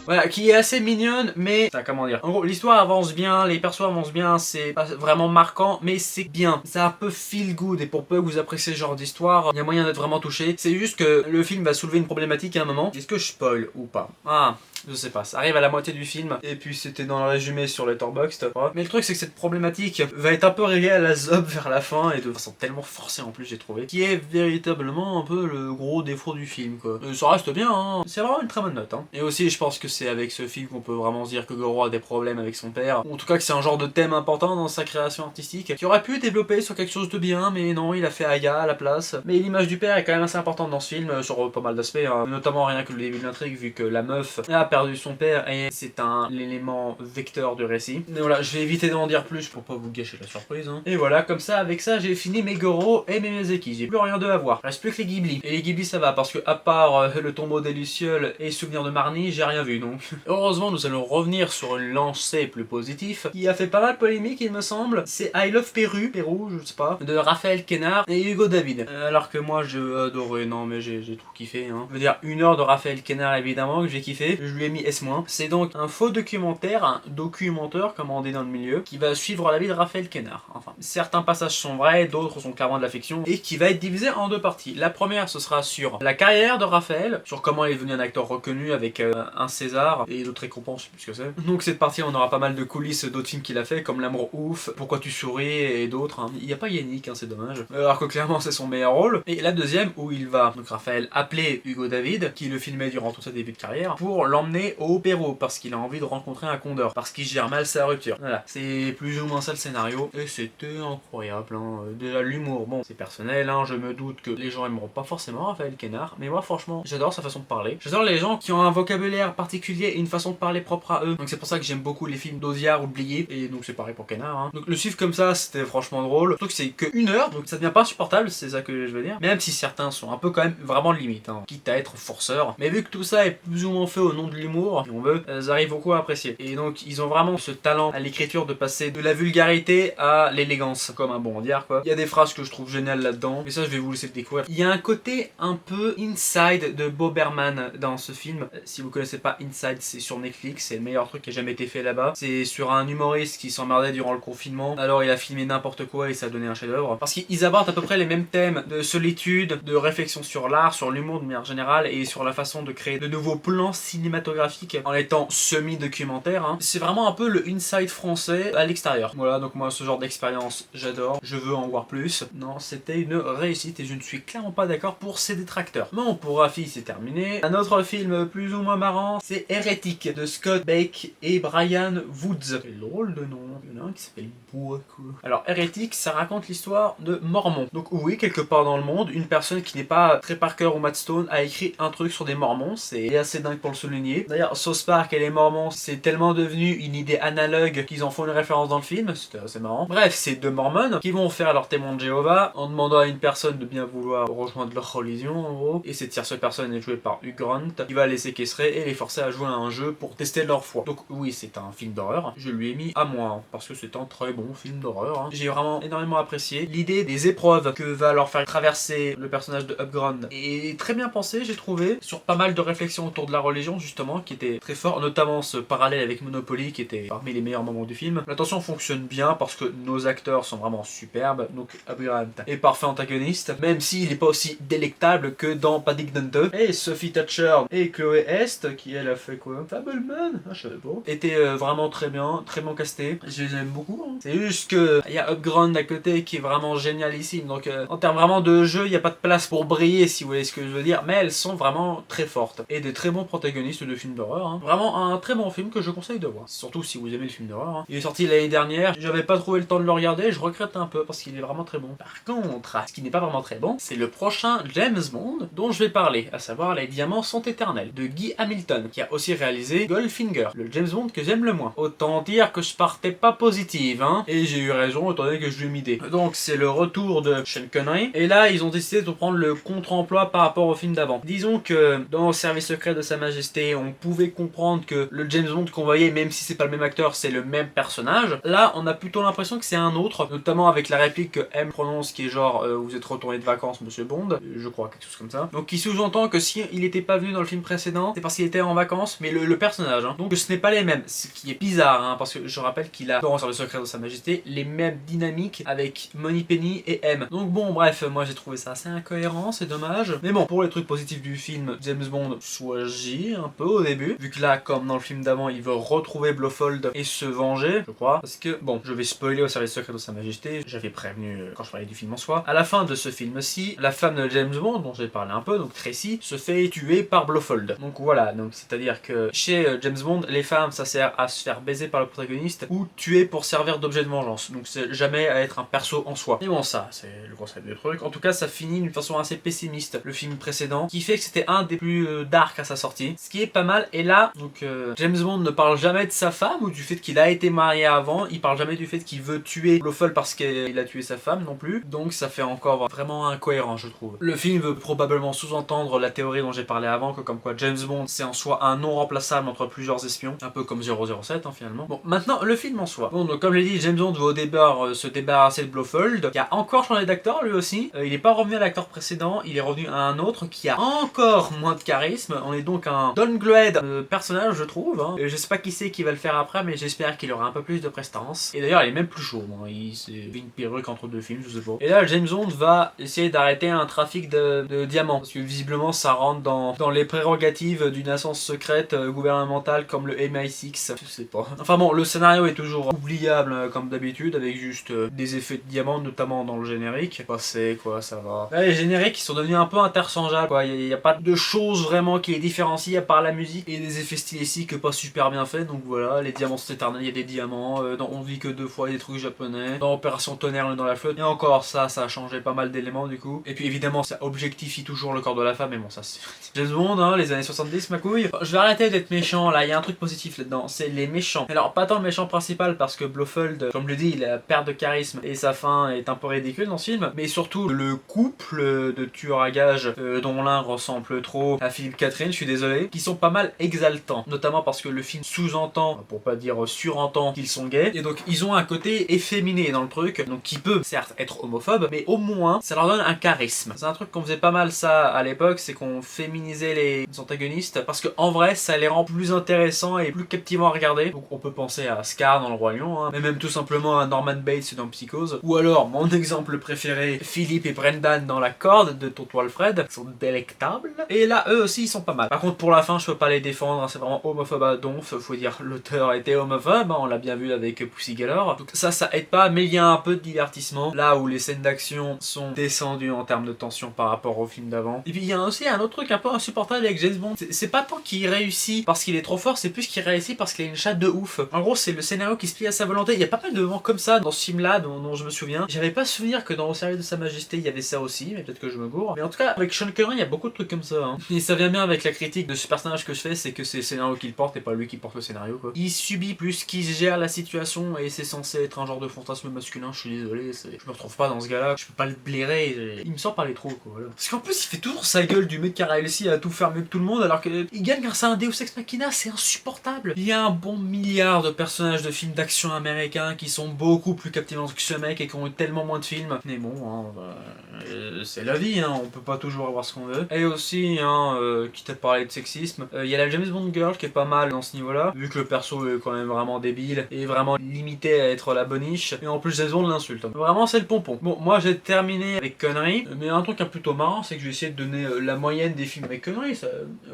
Voilà, qui est assez mignonne, mais... comment dire? En gros, l'histoire avance bien, les persos avancent bien, c'est pas vraiment marquant, mais c'est bien. C'est un peu feel good, et pour peu que vous appréciez ce genre d'histoire, il y a moyen d'être vraiment touché. C'est juste que le film va soulever une problématique à un moment. Est-ce que je spoil ou pas? Ah... je sais pas, ça arrive à la moitié du film, et puis c'était dans le résumé sur Letterboxd. Mais le truc c'est que cette problématique va être un peu réglée à la zob vers la fin, et de façon tellement forcée en plus j'ai trouvé, qui est véritablement un peu le gros défaut du film quoi. Ça reste bien, hein. C'est vraiment une très bonne note. Hein. Et aussi je pense que c'est avec ce film qu'on peut vraiment se dire que Goro a des problèmes avec son père, ou en tout cas que c'est un genre de thème important dans sa création artistique, qui aurait pu développer sur quelque chose de bien, mais non, il a fait Aya à la place. Mais l'image du père est quand même assez importante dans ce film, sur pas mal d'aspects, hein. Notamment rien que le début de l'intrigue, vu que la meuf a perdu son père et c'est un élément vecteur du récit. Mais voilà, je vais éviter d'en dire plus pour pas vous gâcher la surprise. Hein. Et voilà, comme ça, avec ça, j'ai fini mes Goro et mes Miyazaki. J'ai plus rien d'eux à voir. Reste plus que les Ghibli. Et les Ghibli, ça va, parce que à part le tombeau des Lucioles et Souvenir de Marnie, j'ai rien vu, donc. Heureusement, nous allons revenir sur une lancée plus positive, qui a fait pas mal polémique, il me semble. C'est I Love Pérou, je sais pas, de Raphaël Quénard et Hugo David. Alors que moi, j'ai adoré, non mais j'ai tout kiffé, hein. Je veux dire, 1 heure de Raphaël Quénard, évidemment, que j'ai kiffé. Je lui ai mis S-. C'est donc un faux documentaire, un documenteur comme on dit dans le milieu, qui va suivre la vie de Raphaël Quénard. Enfin, certains passages sont vrais, d'autres sont clairement de la fiction, et qui va être divisé en 2 parties. La première, ce sera sur la carrière de Raphaël, sur comment il est devenu un acteur reconnu avec un César et d'autres récompenses, je sais plus ce que c'est. Donc cette partie, on aura pas mal de coulisses d'autres films qu'il a fait, comme L'amour ouf, Pourquoi tu souris et d'autres. Hein. Il n'y a pas Yannick, hein, c'est dommage. Alors que clairement c'est son meilleur rôle. Et la deuxième, où il va, donc Raphaël, appeler Hugo David, qui le filmait durant tout sa début de carrière, pour l'emmener au Pérou, parce qu'il a envie de rencontrer un condor, parce qu'il gère mal sa rupture. Voilà, c'est plus ou moins ça le scénario, et c'était incroyable, hein. Déjà l'humour, bon, c'est personnel, hein. Je me doute que les gens aimeront pas forcément Raphaël Quénard, mais moi franchement, j'adore sa façon de parler. J'adore les gens qui ont un vocabulaire particulier et une façon de parler propre à eux, donc c'est pour ça que j'aime beaucoup les films d'Audiard ou de Blier, et donc c'est pareil pour Quénard, hein. Donc le suivre comme ça, c'était franchement drôle. Le truc c'est que 1 heure, donc ça devient pas insupportable, c'est ça que je veux dire, même si certains sont un peu quand même vraiment limite, hein, quitte à être forceurs, mais vu que tout ça est plus ou moins fait au nom de l'humour, si on veut, ils arrivent beaucoup à apprécier. Et donc ils ont vraiment ce talent à l'écriture de passer de la vulgarité à l'élégance, comme un bon Audiard quoi. Il y a des phrases que je trouve géniales là-dedans, mais ça je vais vous laisser le découvrir. Il y a un côté un peu Inside de Bo Berman dans ce film. Si vous connaissez pas Inside, c'est sur Netflix, c'est le meilleur truc qui a jamais été fait là-bas. C'est sur un humoriste qui s'emmerdait durant le confinement, alors il a filmé n'importe quoi et ça a donné un chef-d'œuvre. Parce qu'ils abordent à peu près les mêmes thèmes de solitude, de réflexion sur l'art, sur l'humour de manière générale et sur la façon de créer de nouveaux plans cinématographiques en étant semi-documentaire. Hein. C'est vraiment un peu le Inside français à l'extérieur. Voilà, donc moi ce genre d'expérience j'adore, je veux en voir plus. Non, c'était une réussite et je ne suis clairement pas d'accord pour ces détracteurs. Bon, pour Rafi c'est terminé. Un autre film plus ou moins marrant, c'est Hérétique de Scott Bake et Brian Woods. Quel drôle de nom. Il y en a un qui s'appelle Boakou. Alors Hérétique, ça raconte l'histoire de Mormons. Donc oui, quelque part dans le monde, une personne qui n'est pas Trey Parker ou Matt Stone a écrit un truc sur des Mormons, c'est assez dingue pour le souligner. idée. D'ailleurs, South Park et les Mormons, c'est tellement devenu une idée analogue qu'ils en font une référence dans le film, c'était assez marrant. Bref, c'est deux Mormons qui vont faire leur témoin de Jéhovah en demandant à une personne de bien vouloir rejoindre leur religion en gros. Et cette tierce personne est jouée par Hugh Grant qui va les séquestrer et les forcer à jouer à un jeu pour tester leur foi. Donc oui, c'est un film d'horreur. Je lui ai mis à moi hein, parce que c'est un très bon film d'horreur. Hein. J'ai vraiment énormément apprécié. L'idée des épreuves que va leur faire traverser le personnage de Hugh Grant est très bien pensé, j'ai trouvé, sur pas mal de réflexions autour de la religion justement, qui était très fort, notamment ce parallèle avec Monopoly qui était parmi les meilleurs moments du film. L'attention fonctionne bien parce que nos acteurs sont vraiment superbes, donc Hugh Grant est parfait antagoniste, même s'il n'est pas aussi délectable que dans Paddington 2. Et Sophie Thatcher et Chloé Est, qui elle a fait quoi, Fableman, je savais pas, étaient vraiment très bien castés. Je les aime beaucoup. Hein. C'est juste que il y a Hugh Grant à côté qui est vraiment génialissime, donc en termes vraiment de jeu, il n'y a pas de place pour briller si vous voyez ce que je veux dire, mais elles sont vraiment très fortes et des très bons protagonistes de films d'horreur. Hein. Vraiment un très bon film que je conseille de voir, surtout si vous aimez le film d'horreur. Hein. Il est sorti l'année dernière, j'avais pas trouvé le temps de le regarder, je regrette un peu parce qu'il est vraiment très bon. Par contre, ce qui n'est pas vraiment très bon, c'est le prochain James Bond dont je vais parler, à savoir Les Diamants sont éternels de Guy Hamilton, qui a aussi réalisé Goldfinger, le James Bond que j'aime le moins. Autant dire que je partais pas positive, hein, et j'ai eu raison étant donné que je lui ai mis des. Donc c'est le retour de Sean Connery, et là ils ont décidé de prendre le contre-emploi par rapport au film d'avant. Disons que dans le service secret de Sa Majesté, on pouvait comprendre que le James Bond qu'on voyait, même si c'est pas le même acteur, c'est le même personnage. Là, on a plutôt l'impression que c'est un autre, notamment avec la réplique que M prononce, qui est genre vous êtes retourné de vacances, Monsieur Bond, je crois, quelque chose comme ça. Donc qui sous-entend que si il était pas venu dans le film précédent, c'est parce qu'il était en vacances, mais le personnage. Hein. Donc ce n'est pas les mêmes, ce qui est bizarre, hein, parce que je rappelle qu'il a, dans le service secret de Sa Majesté, les mêmes dynamiques avec Moneypenny et M. Donc bon, bref, moi j'ai trouvé ça assez incohérent, c'est dommage. Mais bon, pour les trucs positifs du film, James Bond choisit un peu au début, vu que là, comme dans le film d'avant, il veut retrouver Blofeld et se venger, je crois. Parce que, bon, je vais spoiler au service secret de Sa Majesté, j'avais prévenu quand je parlais du film en soi. À la fin de ce film-ci, la femme de James Bond, dont j'ai parlé un peu, donc Tracy, se fait tuer par Blofeld. Donc voilà, donc c'est-à-dire que chez James Bond, les femmes, ça sert à se faire baiser par le protagoniste ou tuer pour servir d'objet de vengeance. Donc c'est jamais à être un perso en soi. Mais bon, ça, c'est le concept du truc. En tout cas, ça finit d'une façon assez pessimiste, le film précédent, qui fait que c'était un des plus dark à sa sortie. Ce qui est pas mal. Et là, donc James Bond ne parle jamais de sa femme ou du fait qu'il a été marié avant. Il parle jamais du fait qu'il veut tuer Blofeld parce qu'il a tué sa femme non plus. Donc ça fait encore vraiment incohérent, je trouve. Le film veut probablement sous-entendre la théorie dont j'ai parlé avant, que comme quoi James Bond c'est en soi un non remplaçable entre plusieurs espions, un peu comme 007 hein, finalement. Bon, maintenant le film en soi. Bon, donc comme je l'ai dit, James Bond veut au départ se débarrasser de Blofeld, qui a encore changé d'acteur lui aussi. Il n'est pas revenu à l'acteur précédent, il est revenu à un autre qui a encore moins de charisme. On est donc un downgrade personnage, je trouve. Hein. Je sais pas qui c'est qui va le faire après, mais j'espère qu'il aura un peu plus de prestance. Et d'ailleurs, il est même plus chaud. Hein. Il s'est fait une perruque entre deux films, je sais pas. Et là, James Bond va essayer d'arrêter un trafic de diamants, parce que visiblement, ça rentre dans les prérogatives d'une agence secrète gouvernementale comme le MI6. Je sais pas. Enfin bon, le scénario est toujours oubliable comme d'habitude, avec juste des effets de diamants, notamment dans le générique. Passé, quoi, ça va. Là, les génériques, ils sont devenus un peu interchangeables, quoi. Il n'y a pas de choses vraiment qui les différencient à part la musique et des effets stylistiques pas super bien faits. Donc voilà, les diamants sont éternels, il y a des diamants. Dans On vit que deux fois, il y a des trucs japonais. Dans Opération Tonnerre, on est dans la flotte. Et encore ça a changé pas mal d'éléments du coup. Et puis évidemment, ça objectifie toujours le corps de la femme. Mais bon, ça c'est James Bond, hein, les années 70, ma couille. Je vais arrêter d'être méchant là, il y a un truc positif là-dedans, c'est les méchants. Alors, pas tant le méchant principal parce que Blofeld, comme je le dis, il a perte de charisme et sa fin est un peu ridicule dans ce film. Mais surtout, le couple de tueurs à gages dont l'un ressemble trop à Philippe Catherine, je suis désolé, qui sont pas mal exaltants. Notamment parce que le film sous-entend, pour pas dire surentend, qu'ils sont gays. Et donc, ils ont un côté efféminé dans le truc, donc qui peut certes être homophobe, mais au moins, ça leur donne un charisme. C'est un truc qu'on faisait pas mal ça à l'époque, c'est qu'on féminisait les antagonistes parce que en vrai, ça les rend plus intéressants et plus captivants à regarder. Donc, on peut penser à Scar dans Le Roi Lion, hein, mais même tout simplement à Norman Bates dans Psychose. Ou alors, mon exemple préféré, Philippe et Brendan dans La Corde de Tonton Alfred, qui sont délectables. Et là, eux aussi, ils sont pas mal. Par contre, pour la fin, je peux pas les défendre, hein, c'est vraiment homophobe à donf. Faut dire, l'auteur était homophobe, hein, on l'a bien vu avec Pussy Galore. Donc ça aide pas, mais il y a un peu de divertissement, là où les scènes d'action sont descendues en termes de tension par rapport au film d'avant. Et puis il y a aussi un autre truc un peu insupportable avec James Bond, c'est pas tant qu'il réussit parce qu'il est trop fort, c'est plus qu'il réussit parce qu'il a une chatte de ouf. En gros, c'est le scénario qui se plie à sa volonté. Il y a pas mal de moments comme ça dans ce film-là dont je me souviens. J'avais pas souvenir que dans Au service de Sa Majesté, il y avait ça aussi, mais peut-être que je me gourre. Mais en tout cas, avec Sean Connery, il y a beaucoup de trucs comme ça. Hein. Et ça vient bien avec la critique de ce personnage que je fais, c'est que c'est le scénario qui le porte et pas lui qui porte le scénario, quoi. Il subit plus qu'il gère la situation et c'est censé être un genre de fantasme masculin, je suis désolé, je me retrouve pas dans ce gars-là, je peux pas le blairer, il me sort par les trous, quoi, voilà. Parce qu'en plus, il fait toujours sa gueule du mec qui a réussi à tout faire mieux que tout le monde, alors qu'il gagne grâce à un Deus Ex Machina, c'est insupportable. Il y a un bon milliard de personnages de films d'action américains qui sont beaucoup plus captivants que ce mec et qui ont eu tellement moins de films. Mais bon, hein, c'est la vie, hein, on peut pas toujours avoir ce qu'on veut. Et aussi, hein, quitte à parler de sexisme, il y a la James Bond Girl qui est pas mal dans ce niveau-là, vu que le perso est quand même vraiment débile et vraiment limité à être la boniche, et en plus James Bond l'insulte. Vraiment, c'est le pompon. Bon, moi j'ai terminé avec conneries, mais un truc plutôt marrant, c'est que je vais essayer de donner la moyenne des films avec conneries, ça,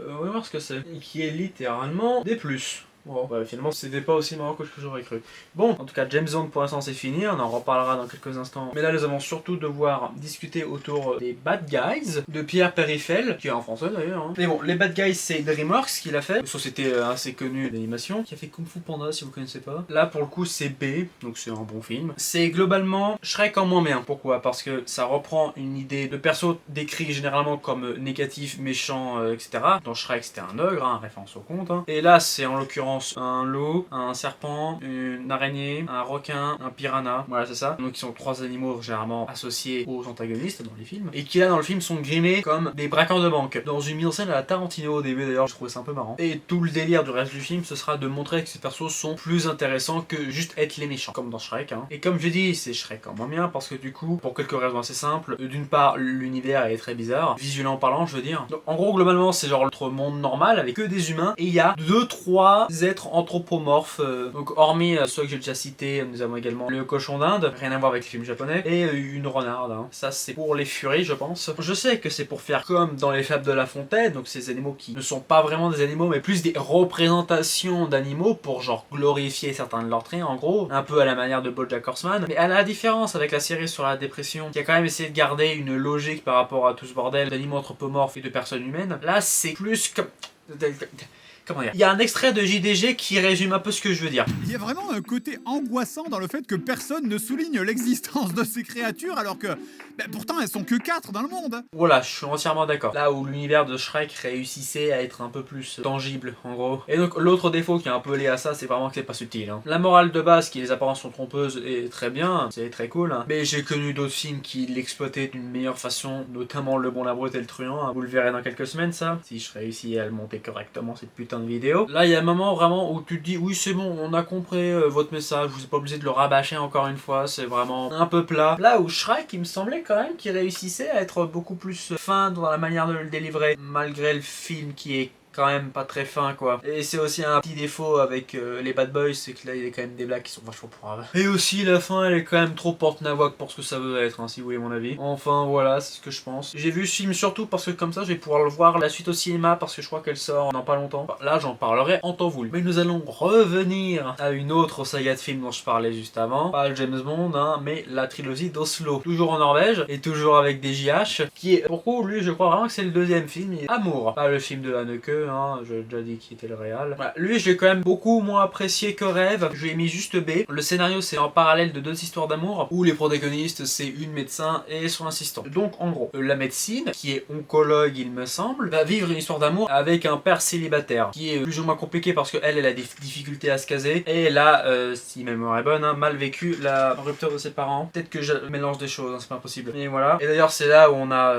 on va voir ce que c'est. Qui est littéralement des plus. Bon, bah, finalement, c'était pas aussi marrant que ce que j'aurais cru. Bon, en tout cas, James Bond pour l'instant c'est fini, on en reparlera dans quelques instants. Mais là, nous allons surtout devoir discuter autour des Bad Guys de Pierre Perifel, qui est en français d'ailleurs. Hein. Mais bon, les Bad Guys, c'est DreamWorks qui l'a fait, une société assez connue d'animation, qui a fait Kung Fu Panda si vous connaissez pas. Là, pour le coup, c'est B, donc c'est un bon film. C'est globalement Shrek en moins bien. Pourquoi? Parce que ça reprend une idée de perso décrit généralement comme négatif, méchant, etc. Dans Shrek, c'était un ogre, hein, référence au conte. Hein. Et là, c'est en l'occurrence un loup, un serpent, une araignée, un requin, un piranha, voilà c'est ça. Donc ils sont trois animaux généralement associés aux antagonistes dans les films, et qui là dans le film sont grimés comme des braqueurs de banque. Dans une mise en scène à la Tarantino au début d'ailleurs, je trouvais ça un peu marrant. Et tout le délire du reste du film, ce sera de montrer que ces persos sont plus intéressants que juste être les méchants, comme dans Shrek. Hein. Et comme je dis, c'est Shrek en moins bien, parce que du coup, pour quelques raisons assez simples, d'une part l'univers est très bizarre, visuellement parlant je veux dire. Donc, en gros globalement c'est genre notre monde normal avec que des humains, et il y a 2-3 êtres anthropomorphes, donc hormis ceux que j'ai déjà cités, nous avons également le cochon d'Inde, rien à voir avec les films japonais, et une renarde, hein. Ça c'est pour les furies je pense. Je sais que c'est pour faire comme dans les Fables de La Fontaine, donc ces animaux qui ne sont pas vraiment des animaux mais plus des représentations d'animaux pour genre glorifier certains de leurs traits en gros, un peu à la manière de BoJack Horseman, mais à la différence avec la série sur la dépression qui a quand même essayé de garder une logique par rapport à tout ce bordel d'animaux anthropomorphes et de personnes humaines, là c'est plus comme... Comment dire? Il y a un extrait de JDG qui résume un peu ce que je veux dire. Il y a vraiment un côté angoissant dans le fait que personne ne souligne l'existence de ces créatures alors que pourtant elles sont que 4 dans le monde. Voilà, je suis entièrement d'accord. Là où l'univers de Shrek réussissait à être un peu plus tangible en gros. Et donc l'autre défaut qui est un peu lié à ça, c'est vraiment que c'est pas subtil. Hein. La morale de base, qui les apparences sont trompeuses, est très bien, c'est très cool. Hein. Mais j'ai connu d'autres films qui l'exploitaient d'une meilleure façon, notamment Le Bon, la Brute et le Truand. Hein. Vous le verrez dans quelques semaines ça, si je réussis à le monter correctement cette putain de vidéo. Là il y a un moment vraiment où tu te dis oui c'est bon, on a compris votre message, vous n'êtes pas obligé de le rabâcher encore une fois, c'est vraiment un peu plat. Là où Shrek, il me semblait quand même qu'il réussissait à être beaucoup plus fin dans la manière de le délivrer, malgré le film qui est quand même pas très fin quoi. Et c'est aussi un petit défaut avec les Bad Boys, c'est que là il y a quand même des blagues qui sont vachement braves. Et aussi la fin elle est quand même trop porte-nawak pour ce que ça veut être, hein, si vous voulez mon avis. Enfin voilà, c'est ce que je pense. J'ai vu ce film surtout parce que comme ça je vais pouvoir le voir la suite au cinéma parce que je crois qu'elle sort dans pas longtemps. Enfin, là j'en parlerai en temps voulu. Mais nous allons revenir à une autre saga de films dont je parlais juste avant. Pas James Bond, hein, mais la trilogie d'Oslo. Toujours en Norvège et toujours avec des JH. Qui est, pourquoi lui je crois vraiment que c'est le deuxième film. Amour. Pas le film de Haneke. Hein, j'ai déjà dit qui était le réal. Voilà. Lui, je l'ai quand même beaucoup moins apprécié que Rêve. Je lui ai mis juste B. Le scénario, c'est en parallèle de deux histoires d'amour où les protagonistes, c'est une médecin et son assistant. Donc, en gros, la médecine, qui est oncologue, il me semble, va vivre une histoire d'amour avec un père célibataire qui est plus ou moins compliqué parce qu'elle, elle a des difficultés à se caser et elle a, si ma mémoire est bonne, hein, mal vécu la rupture de ses parents. Peut-être que je mélange des choses, hein, c'est pas impossible. Mais voilà. Et d'ailleurs, c'est là où on a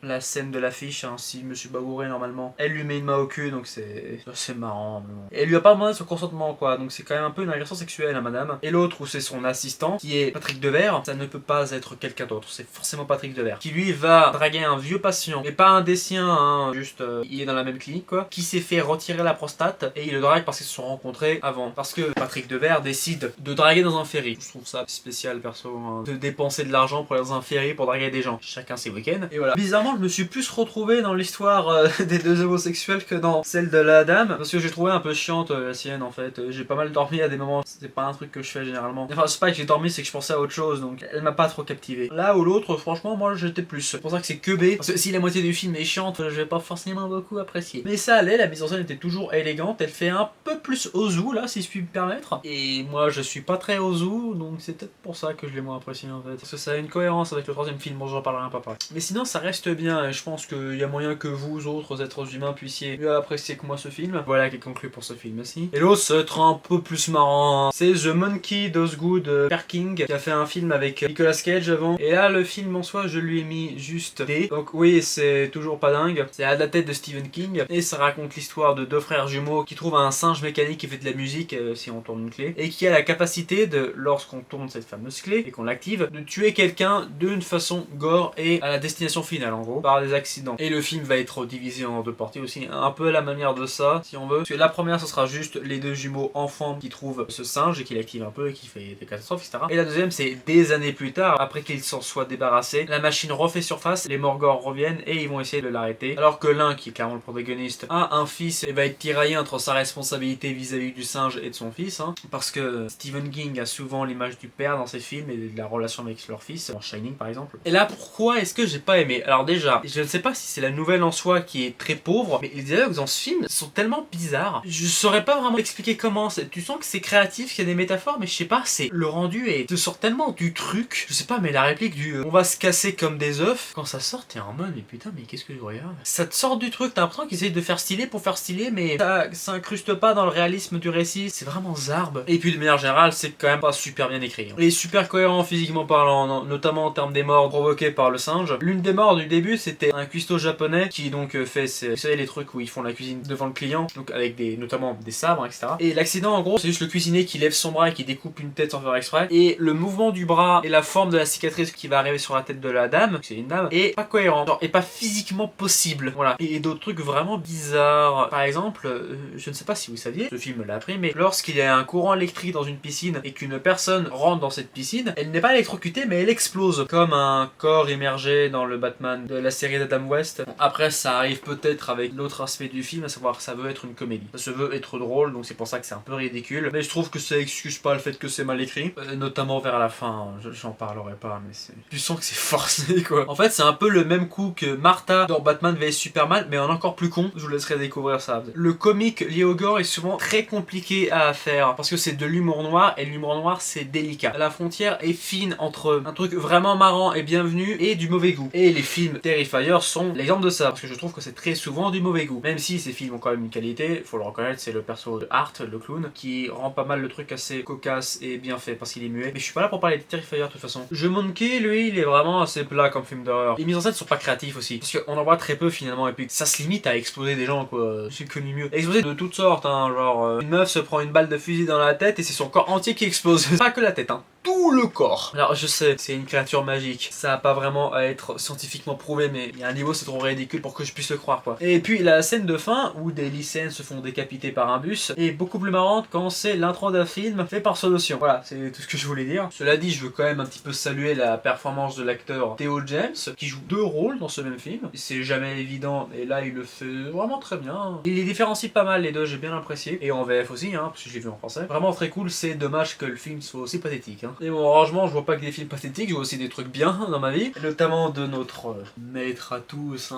la scène de l'affiche, hein, si je me suis pas gouré normalement. Elle lui met une main au cul, donc c'est marrant. Mais bon. Et elle lui a pas demandé son consentement, quoi. Donc c'est quand même un peu une agression sexuelle, hein, madame. Et l'autre, où c'est son assistant, qui est Patrick Devers, ça ne peut pas être quelqu'un d'autre. C'est forcément Patrick Devers. Qui lui va draguer un vieux patient, mais pas un des siens, hein, juste il est dans la même clinique, quoi. Qui s'est fait retirer la prostate et il le drague parce qu'ils se sont rencontrés avant. Parce que Patrick Devers décide de draguer dans un ferry. Je trouve ça spécial, perso, hein, de dépenser de l'argent pour aller dans un ferry pour draguer des gens. Chacun ses week-ends. Et voilà. Bizarrement, je me suis plus retrouvé dans l'histoire des deux homosexuels que dans celle de la dame, parce que j'ai trouvé un peu chiante la sienne en fait. J'ai pas mal dormi à des moments, c'était pas un truc que je fais généralement. Enfin, c'est pas que j'ai dormi, c'est que je pensais à autre chose, donc elle m'a pas trop captivé. Là ou l'autre, franchement, moi j'étais plus. C'est pour ça que c'est que B, parce que si la moitié du film est chiante, je vais pas forcément beaucoup apprécier. Mais ça allait, la mise en scène était toujours élégante, elle fait un peu plus ozu là, si je puis me permettre. Et moi je suis pas très ozu, donc c'est peut-être pour ça que je l'ai moins apprécié en fait. Parce que ça a une cohérence avec le troisième film, bon j'en parlerai un peu après. Mais sinon ça reste bien, et je pense qu'il y a moyen que vous autres êtres humains puissiez apprécié, mieux apprécié que moi ce film. Voilà qui conclut pour ce film aussi. Et l'autre, c'est être un peu plus marrant. C'est The Monkey Does Good Per King, qui a fait un film avec Nicolas Cage avant. Et là, le film en soi, je lui ai mis juste D. Donc oui, c'est toujours pas dingue. C'est à la tête de Stephen King. Et ça raconte l'histoire de deux frères jumeaux qui trouvent un singe mécanique qui fait de la musique si on tourne une clé. Et qui a la capacité de, lorsqu'on tourne cette fameuse clé et qu'on l'active, de tuer quelqu'un d'une façon gore et à la destination finale en gros, par des accidents. Et le film va être divisé en deux parties aussi, un peu à la manière de ça, si on veut. Parce que la première, ce sera juste les deux jumeaux enfants qui trouvent ce singe et qui l'activent un peu et qui fait des catastrophes, etc. Et la deuxième, c'est des années plus tard, après qu'ils s'en soient débarrassés, la machine refait surface, les Morgors reviennent et ils vont essayer de l'arrêter. Alors que l'un, qui est clairement le protagoniste, a un fils et va être tiraillé entre sa responsabilité vis-à-vis du singe et de son fils, parce que Stephen King a souvent l'image du père dans ses films et de la relation avec leur fils, dans Shining par exemple. Et là, pourquoi est-ce que j'ai pas aimé? Alors déjà, je ne sais pas si c'est la nouvelle en soi qui est très pauvre, mais les dialogues dans ce film sont tellement bizarres. Je saurais pas vraiment expliquer comment. Tu sens que c'est créatif, qu'il y a des métaphores, mais je sais pas, c'est le rendu et te sort tellement du truc. Je sais pas, mais la réplique du on va se casser comme des œufs, quand ça sort, t'es en mode mais putain, mais qu'est-ce que je regarde? Ça te sort du truc, t'as l'impression qu'ils essayent de faire stylé pour faire stylé, mais ça s'incruste pas dans le réalisme du récit. C'est vraiment zarbe. Et puis de manière générale, c'est quand même pas super bien écrit. Et super cohérent physiquement parlant, notamment en termes des morts provoquées par le singe. L'une des morts du début, c'était un cuistot japonais qui donc fait vous savez, les trucs où ils font la cuisine devant le client, donc avec notamment des sabres, etc. Et l'accident en gros, c'est juste le cuisinier qui lève son bras et qui découpe une tête sans faire exprès. Et le mouvement du bras et la forme de la cicatrice qui va arriver sur la tête de la dame, c'est une dame, est pas cohérent, genre, et pas physiquement possible. Voilà. Et d'autres trucs vraiment bizarres. Par exemple, je ne sais pas si vous saviez, ce film l'a appris, mais lorsqu'il y a un courant électrique dans une piscine et qu'une personne rentre dans cette piscine, elle n'est pas électrocutée mais elle explose. Comme un corps immergé dans le Batman de la série d'Adam West. Bon, après, ça arrive peut-être avec l'autre aspect du film, à savoir que ça veut être une comédie. Ça se veut être drôle, donc c'est pour ça que c'est un peu ridicule. Mais je trouve que ça excuse pas le fait que c'est mal écrit. Notamment vers la fin, j'en parlerai pas, mais c'est... Tu sens que c'est forcé, quoi. En fait, c'est un peu le même coup que Martha dans Batman vs Superman, mais en encore plus con. Je vous laisserai découvrir ça. Le comique lié au gore est souvent très compliqué à faire, parce que c'est de l'humour noir, et l'humour noir, c'est délicat. La frontière est fine entre un truc vraiment marrant et bienvenu, et du mauvais goût. Et les films Terrifier sont l'exemple de ça, parce que je trouve que c'est très souvent du mauvais goût. Même si ces films ont quand même une qualité, faut le reconnaître, c'est le perso de Art, le clown, qui rend pas mal le truc assez cocasse et bien fait, parce qu'il est muet. Mais je suis pas là pour parler de Terrifier de toute façon. The Monkey, lui, il est vraiment assez plat comme film d'horreur. Les mises en scène sont pas créatifs aussi, parce qu'on en voit très peu finalement, et puis ça se limite à exploser des gens, quoi. J'ai connu mieux. Exploser de toutes sortes, genre une meuf se prend une balle de fusil dans la tête et c'est son corps entier qui explose. Pas que la tête, tout le corps. Alors je sais, c'est une créature magique, ça a pas vraiment à être scientifiquement prouvé, mais il y a un niveau c'est trop ridicule pour que je puisse le croire, quoi. Et puis la scène de fin où des lycéennes se font décapiter par un bus est beaucoup plus marrante quand c'est l'intro d'un film fait par Solution. Voilà, c'est tout ce que je voulais dire. Cela dit, je veux quand même un petit peu saluer la performance de l'acteur Theo James qui joue deux rôles dans ce même film. C'est jamais évident et là il le fait vraiment très bien. Il les différencie pas mal les deux, j'ai bien apprécié. Et en VF aussi, parce que je l'ai vu en français. Vraiment très cool, c'est dommage que le film soit aussi pathétique. Et bon, franchement, je vois pas que des films pathétiques, je vois aussi des trucs bien dans ma vie. Et notamment de notre maître à tous,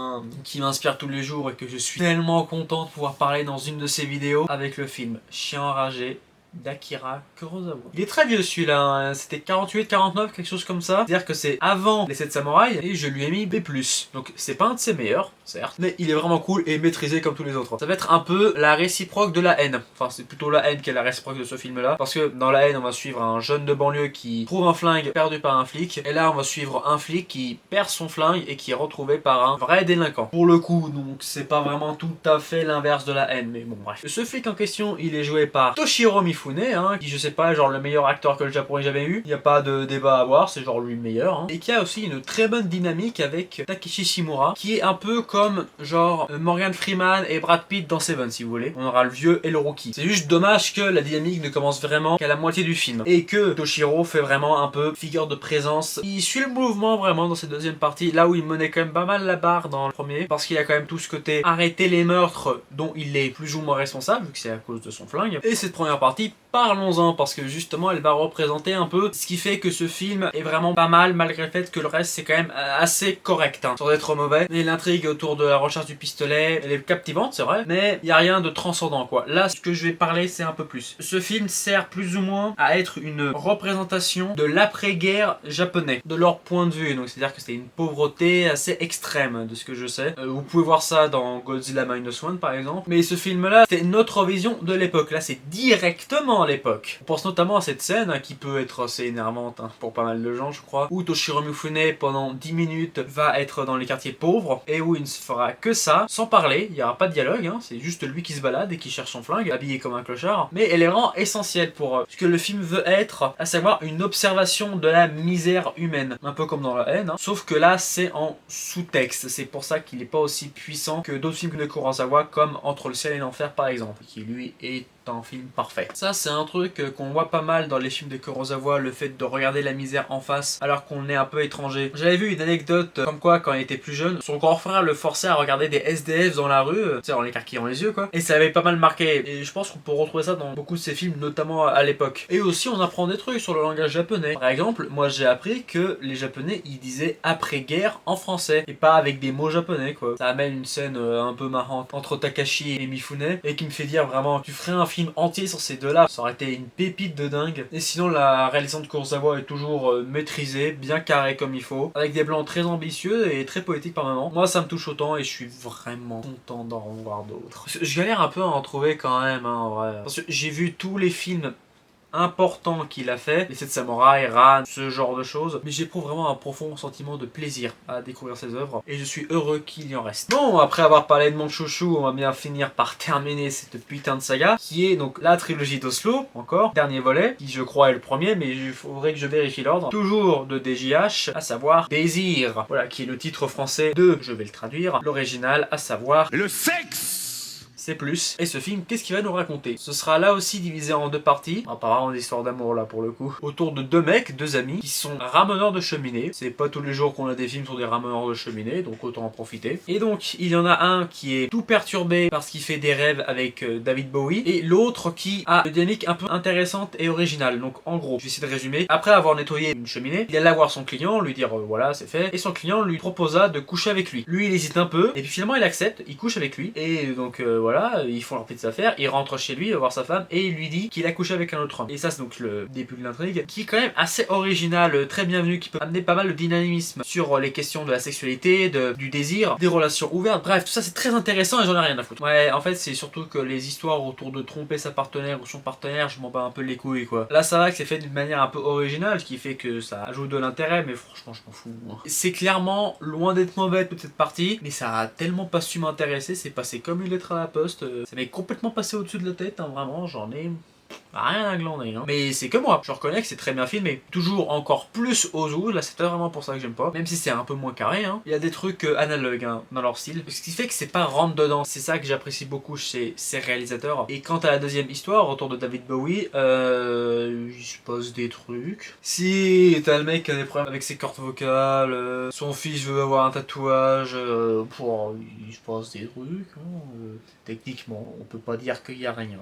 qui m'inspire tous les jours et que je suis tellement content de pouvoir parler dans une de ses vidéos avec le film Chien enragé d'Akira Kurosawa. Il est très vieux celui-là, c'était 48-49, quelque chose comme ça. C'est-à-dire que c'est avant les 7 samouraïs et je lui ai mis B+. Donc c'est pas un de ses meilleurs, certes, mais il est vraiment cool et maîtrisé comme tous les autres. Ça va être un peu la réciproque de La Haine. Enfin, c'est plutôt La Haine qui est la réciproque de ce film-là. Parce que dans La Haine, on va suivre un jeune de banlieue qui trouve un flingue perdu par un flic. Et là, on va suivre un flic qui perd son flingue et qui est retrouvé par un vrai délinquant. Pour le coup, donc c'est pas vraiment tout à fait l'inverse de La Haine, mais bon, bref. Ce flic en question, il est joué par Toshiro Mifune, qui je sais pas, genre le meilleur acteur que le Japon ait jamais eu. Il n'y a pas de débat à avoir, c'est genre lui le meilleur. Et qui a aussi une très bonne dynamique avec Takeshi Shimura, qui est un peu comme genre Morgan Freeman et Brad Pitt dans Seven, si vous voulez. On aura le vieux et le rookie. C'est juste dommage que la dynamique ne commence vraiment qu'à la moitié du film. Et que Toshiro fait vraiment un peu figure de présence. Il suit le mouvement vraiment dans cette deuxième partie, là où il menait quand même pas mal la barre dans le premier, parce qu'il a quand même tout ce côté arrêter les meurtres dont il est plus ou moins responsable, vu que c'est à cause de son flingue. Et cette première partie parlons-en, parce que justement elle va représenter un peu ce qui fait que ce film est vraiment pas mal, malgré le fait que le reste c'est quand même assez correct, hein, sans être mauvais. Mais l'intrigue autour de la recherche du pistolet, elle est captivante, c'est vrai, mais il n'y a rien de transcendant, quoi. Là, ce que je vais parler, c'est un peu plus. Ce film sert plus ou moins à être une représentation de l'après-guerre japonais, de leur point de vue. Donc c'est-à-dire que c'était une pauvreté assez extrême, de ce que je sais. Vous pouvez voir ça dans Godzilla Minus One, par exemple. Mais ce film-là, c'est notre vision de l'époque. Là, c'est directement l'époque. On pense notamment à cette scène hein, qui peut être assez énervante hein, pour pas mal de gens je crois, où Toshiro Mifune pendant 10 minutes va être dans les quartiers pauvres et où il ne se fera que ça, sans parler, il n'y aura pas de dialogue, hein, c'est juste lui qui se balade et qui cherche son flingue, habillé comme un clochard, mais elle est vraiment essentielle pour ce que le film veut être, à savoir une observation de la misère humaine, un peu comme dans La Haine, hein, sauf que là c'est en sous-texte, c'est pour ça qu'il n'est pas aussi puissant que d'autres films de Kurosawa comme Entre le ciel et l'enfer par exemple, qui lui est un film parfait. Ça c'est un truc qu'on voit pas mal dans les films de Kurosawa, le fait de regarder la misère en face alors qu'on est un peu étranger. J'avais vu une anecdote comme quoi quand il était plus jeune, son grand frère le forçait à regarder des SDF dans la rue, tu sais en écarquillant les yeux quoi, et ça avait pas mal marqué. Et je pense qu'on peut retrouver ça dans beaucoup de ces films, notamment à l'époque. Et aussi on apprend des trucs sur le langage japonais. Par exemple, moi j'ai appris que les japonais ils disaient après-guerre en français, et pas avec des mots japonais quoi. Ça amène une scène un peu marrante entre Takashi et Mifune, et qui me fait dire vraiment, tu ferais un film entier sur ces deux-là, ça aurait été une pépite de dingue. Et sinon la réalisation de Kurosawa est toujours maîtrisée, bien carrée comme il faut, avec des plans très ambitieux et très poétiques par moments. Moi ça me touche autant et je suis vraiment content d'en revoir d'autres. Je galère un peu à en trouver quand même, hein, en vrai. Parce que j'ai vu tous les films important qu'il a fait, les 7 samouraïs, Ran, ce genre de choses, mais j'éprouve vraiment un profond sentiment de plaisir à découvrir ses œuvres et je suis heureux qu'il y en reste. Bon, après avoir parlé de mon chouchou, on va bien finir par terminer cette putain de saga qui est donc la trilogie d'Oslo, encore, dernier volet, qui je crois est le premier, mais il faudrait que je vérifie l'ordre, toujours de DJH, à savoir Désir, voilà, qui est le titre français de, je vais le traduire, l'original, à savoir Le sexe! C'est plus. Et ce film, qu'est-ce qu'il va nous raconter? Ce sera là aussi divisé en deux parties. Apparemment des histoires d'amour là pour le coup. Autour de deux mecs, deux amis, qui sont rameneurs de cheminée. C'est pas tous les jours qu'on a des films sur des rameneurs de cheminée, donc autant en profiter. Et donc il y en a un qui est tout perturbé parce qu'il fait des rêves avec David Bowie. Et l'autre qui a une dynamique un peu intéressante et originale. Donc en gros, je vais essayer de résumer. Après avoir nettoyé une cheminée, il alla voir son client, lui dire voilà c'est fait. Et son client lui proposa de coucher avec lui. Lui il hésite un peu. Et puis finalement il accepte, il couche avec lui. Et donc voilà. Ils font leur petites affaires, il rentre chez lui, il va voir sa femme et il lui dit qu'il a couché avec un autre homme. Et ça c'est donc le début de l'intrigue, qui est quand même assez original, très bienvenu, qui peut amener pas mal de dynamisme sur les questions de la sexualité, du désir, des relations ouvertes. Bref, tout ça c'est très intéressant et j'en ai rien à foutre. Ouais, en fait c'est surtout que les histoires autour de tromper sa partenaire ou son partenaire, je m'en bats un peu les couilles quoi. Là ça va que c'est fait d'une manière un peu originale, ce qui fait que ça ajoute de l'intérêt, mais franchement je m'en fous. Hein. C'est clairement loin d'être mauvais toute cette partie, mais ça a tellement pas su m'intéresser, c'est passé comme une lettre à la poste. Ça m'est complètement passé au-dessus de la tête, hein, vraiment, j'en ai rien à glander, hein. Mais c'est que moi, je reconnais que c'est très bien filmé. Toujours encore plus Ozu, là c'est vraiment pour ça que j'aime pas. Même si c'est un peu moins carré, hein. Il y a des trucs analogues hein, dans leur style. Ce qui fait que c'est pas rentre dedans. C'est ça que j'apprécie beaucoup chez ces réalisateurs. Et quant à la deuxième histoire, autour de David Bowie, il se passe des trucs. Si t'as le mec qui a des problèmes avec ses cordes vocales, son fils veut avoir un tatouage, il se passe des trucs. Hein, techniquement, on peut pas dire qu'il y a rien.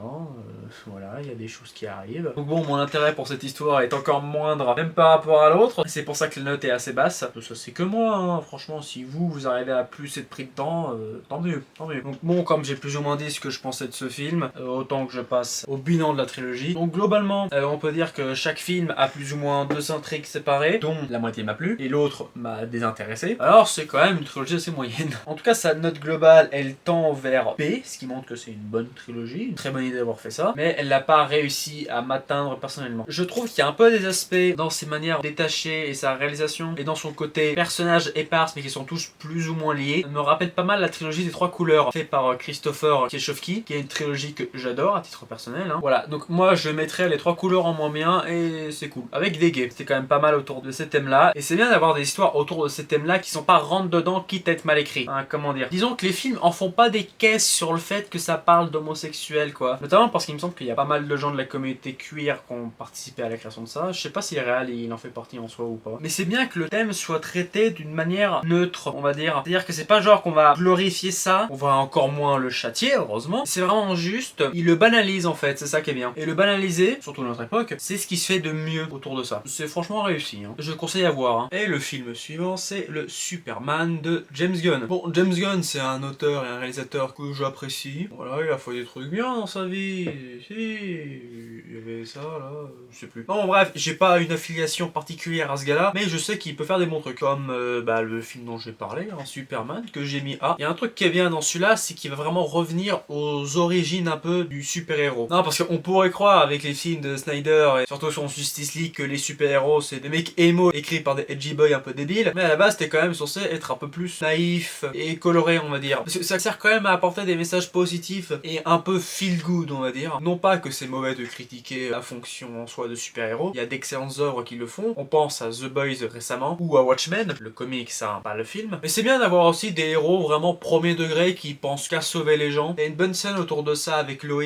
Voilà, il y a des choses qui arrivent. Donc bon, mon intérêt pour cette histoire est encore moindre, même par rapport à l'autre. C'est pour ça que la note est assez basse. Ça c'est que moi, hein. Franchement, si vous arrivez à plus être pris dedans, tant mieux, tant mieux. Donc bon, comme j'ai plus ou moins dit ce que je pensais de ce film, autant que je passe au bilan de la trilogie. Donc globalement, on peut dire que chaque film a plus ou moins deux intrigues séparées, dont la moitié m'a plu, et l'autre m'a désintéressé. Alors c'est quand même une trilogie assez moyenne. En tout cas, sa note globale, elle tend vers B, ce qui montre que c'est une bonne trilogie, une très bonne idée d'avoir fait ça, mais elle n'a pas réussi à m'atteindre personnellement. Je trouve qu'il y a un peu des aspects dans ses manières détachées et sa réalisation, et dans son côté personnage éparse mais qui sont tous plus ou moins liés, me rappelle pas mal la trilogie des trois couleurs, faite par Christopher Kieshowski, qui est une trilogie que j'adore à titre personnel. Hein. Voilà, donc moi je mettrais les trois couleurs en moins bien et c'est cool. Avec des gays, c'était quand même pas mal autour de ces thèmes-là, et c'est bien d'avoir des histoires autour de ces thèmes-là qui sont pas rentre dedans, quitte à être mal écrits. Hein, comment dire. Disons que les films en font pas des caisses sur le fait que ça parle d'homosexuels, quoi. Notamment parce qu'il me semble qu'il y a pas mal de gens de la communauté queer qui ont participé à la création de ça. Je sais pas si Réal il en fait partie en soi ou pas. Mais c'est bien que le thème soit traité d'une manière neutre, on va dire. C'est-à-dire que c'est pas genre qu'on va glorifier ça, on va encore moins le châtier, heureusement. C'est vraiment juste, il le banalise en fait, c'est ça qui est bien. Et le banaliser, surtout dans notre époque, c'est ce qui se fait de mieux autour de ça. C'est franchement réussi, hein. Je conseille à voir. Hein. Et le film suivant, c'est le Superman de James Gunn. Bon, James Gunn, c'est un auteur et un réalisateur que j'apprécie. Voilà, il a fait des trucs bien dans sa vie. Si, il y avait ça, là, je sais plus. Bon, bref, j'ai pas une affiliation particulière à ce gars-là, mais je sais qu'il peut faire des bons trucs, comme le film dont j'ai parlé, hein, Superman, que j'ai mis A. Il y a un truc qui est bien dans celui-là, c'est qu'il va vraiment revenir aux origines un peu du super-héros. Non, parce qu'on pourrait croire, avec les films de Snyder, et surtout sur Justice League, que les super-héros, c'est des mecs émo écrits par des edgy boys un peu débiles, mais à la base, c'était quand même censé être un peu plus naïf et coloré, on va dire. Parce que ça sert quand même à apporter des messages positifs et un peu feel good, on va dire. Non pas que c'est mauvais de critiquer la fonction en soi de super-héros, il y a d'excellentes œuvres qui le font. On pense à The Boys récemment, ou à Watchmen, le comic, ça, pas le film. Mais c'est bien d'avoir aussi des héros vraiment premier degré qui pensent qu'à sauver les gens. Il y a une bonne scène autour de ça avec Lois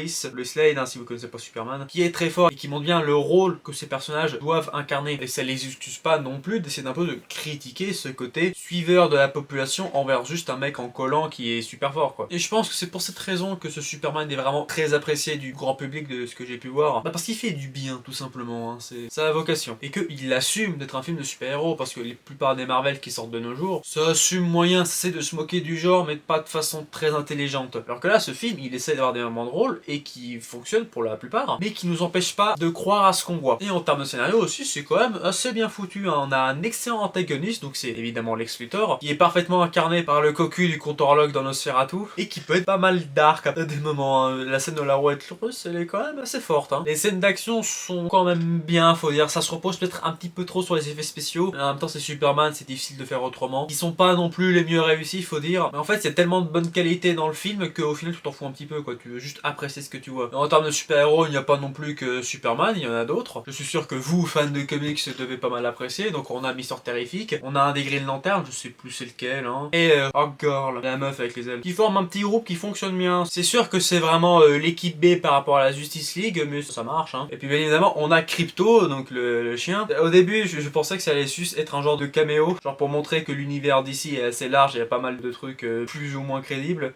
Lane, hein, si vous connaissez pas Superman, qui est très fort et qui montre bien le rôle que ces personnages doivent incarner. Et ça les excuse pas non plus d'essayer d'un peu de critiquer ce côté suiveur de la population envers juste un mec en collant qui est super fort, quoi. Et je pense que c'est pour cette raison que ce Superman est vraiment très apprécié du grand public de ce que j'ai pu voir. Bah parce qu'il fait du bien, tout simplement, hein. C'est sa vocation. Et qu'il assume d'être un film de super-héros, parce que la plupart des Marvel qui sortent de nos jours, ça assume moyen, c'est de se moquer du genre, mais pas de façon très intelligente. Alors que là, ce film, il essaie d'avoir des moments de rôle, et qui fonctionnent pour la plupart, mais qui nous empêchent pas de croire à ce qu'on voit. Et en termes de scénario aussi, c'est quand même assez bien foutu, hein. On a un excellent antagoniste, donc c'est évidemment Lex Luthor, qui est parfaitement incarné par le cocu du compteur log dans Nosferatu, et qui peut être pas mal dark à des moments, hein. La scène de la rouette russe, elle est quand même assez forte, hein. Les scènes d'action sont quand même bien, faut dire, ça se repose peut-être un petit peu trop sur les effets spéciaux, mais en même temps c'est Superman, c'est difficile de faire autrement. Ils sont pas non plus les mieux réussis, faut dire, mais en fait il y a tellement de bonne qualité dans le film qu'au final tu t'en fous un petit peu, quoi, tu veux juste apprécier ce que tu vois. Et en termes de super-héros, il n'y a pas non plus que Superman, il y en a d'autres. Je suis sûr que vous, fans de comics, devez pas mal apprécier, donc on a Mister Terrifique, on a un des Green Lantern, je sais plus c'est lequel, hein, et Hawkgirl, la meuf avec les ailes, qui forment un petit groupe qui fonctionne bien. C'est sûr que c'est vraiment l'équipe B par rapport à la Justice League, mais ça marche, hein. Et puis bien évidemment, on a Crypto, donc le chien. Au début, je pensais que ça allait juste être un genre de caméo, genre pour montrer que l'univers d'ici est assez large et il y a pas mal de trucs plus ou moins crédibles.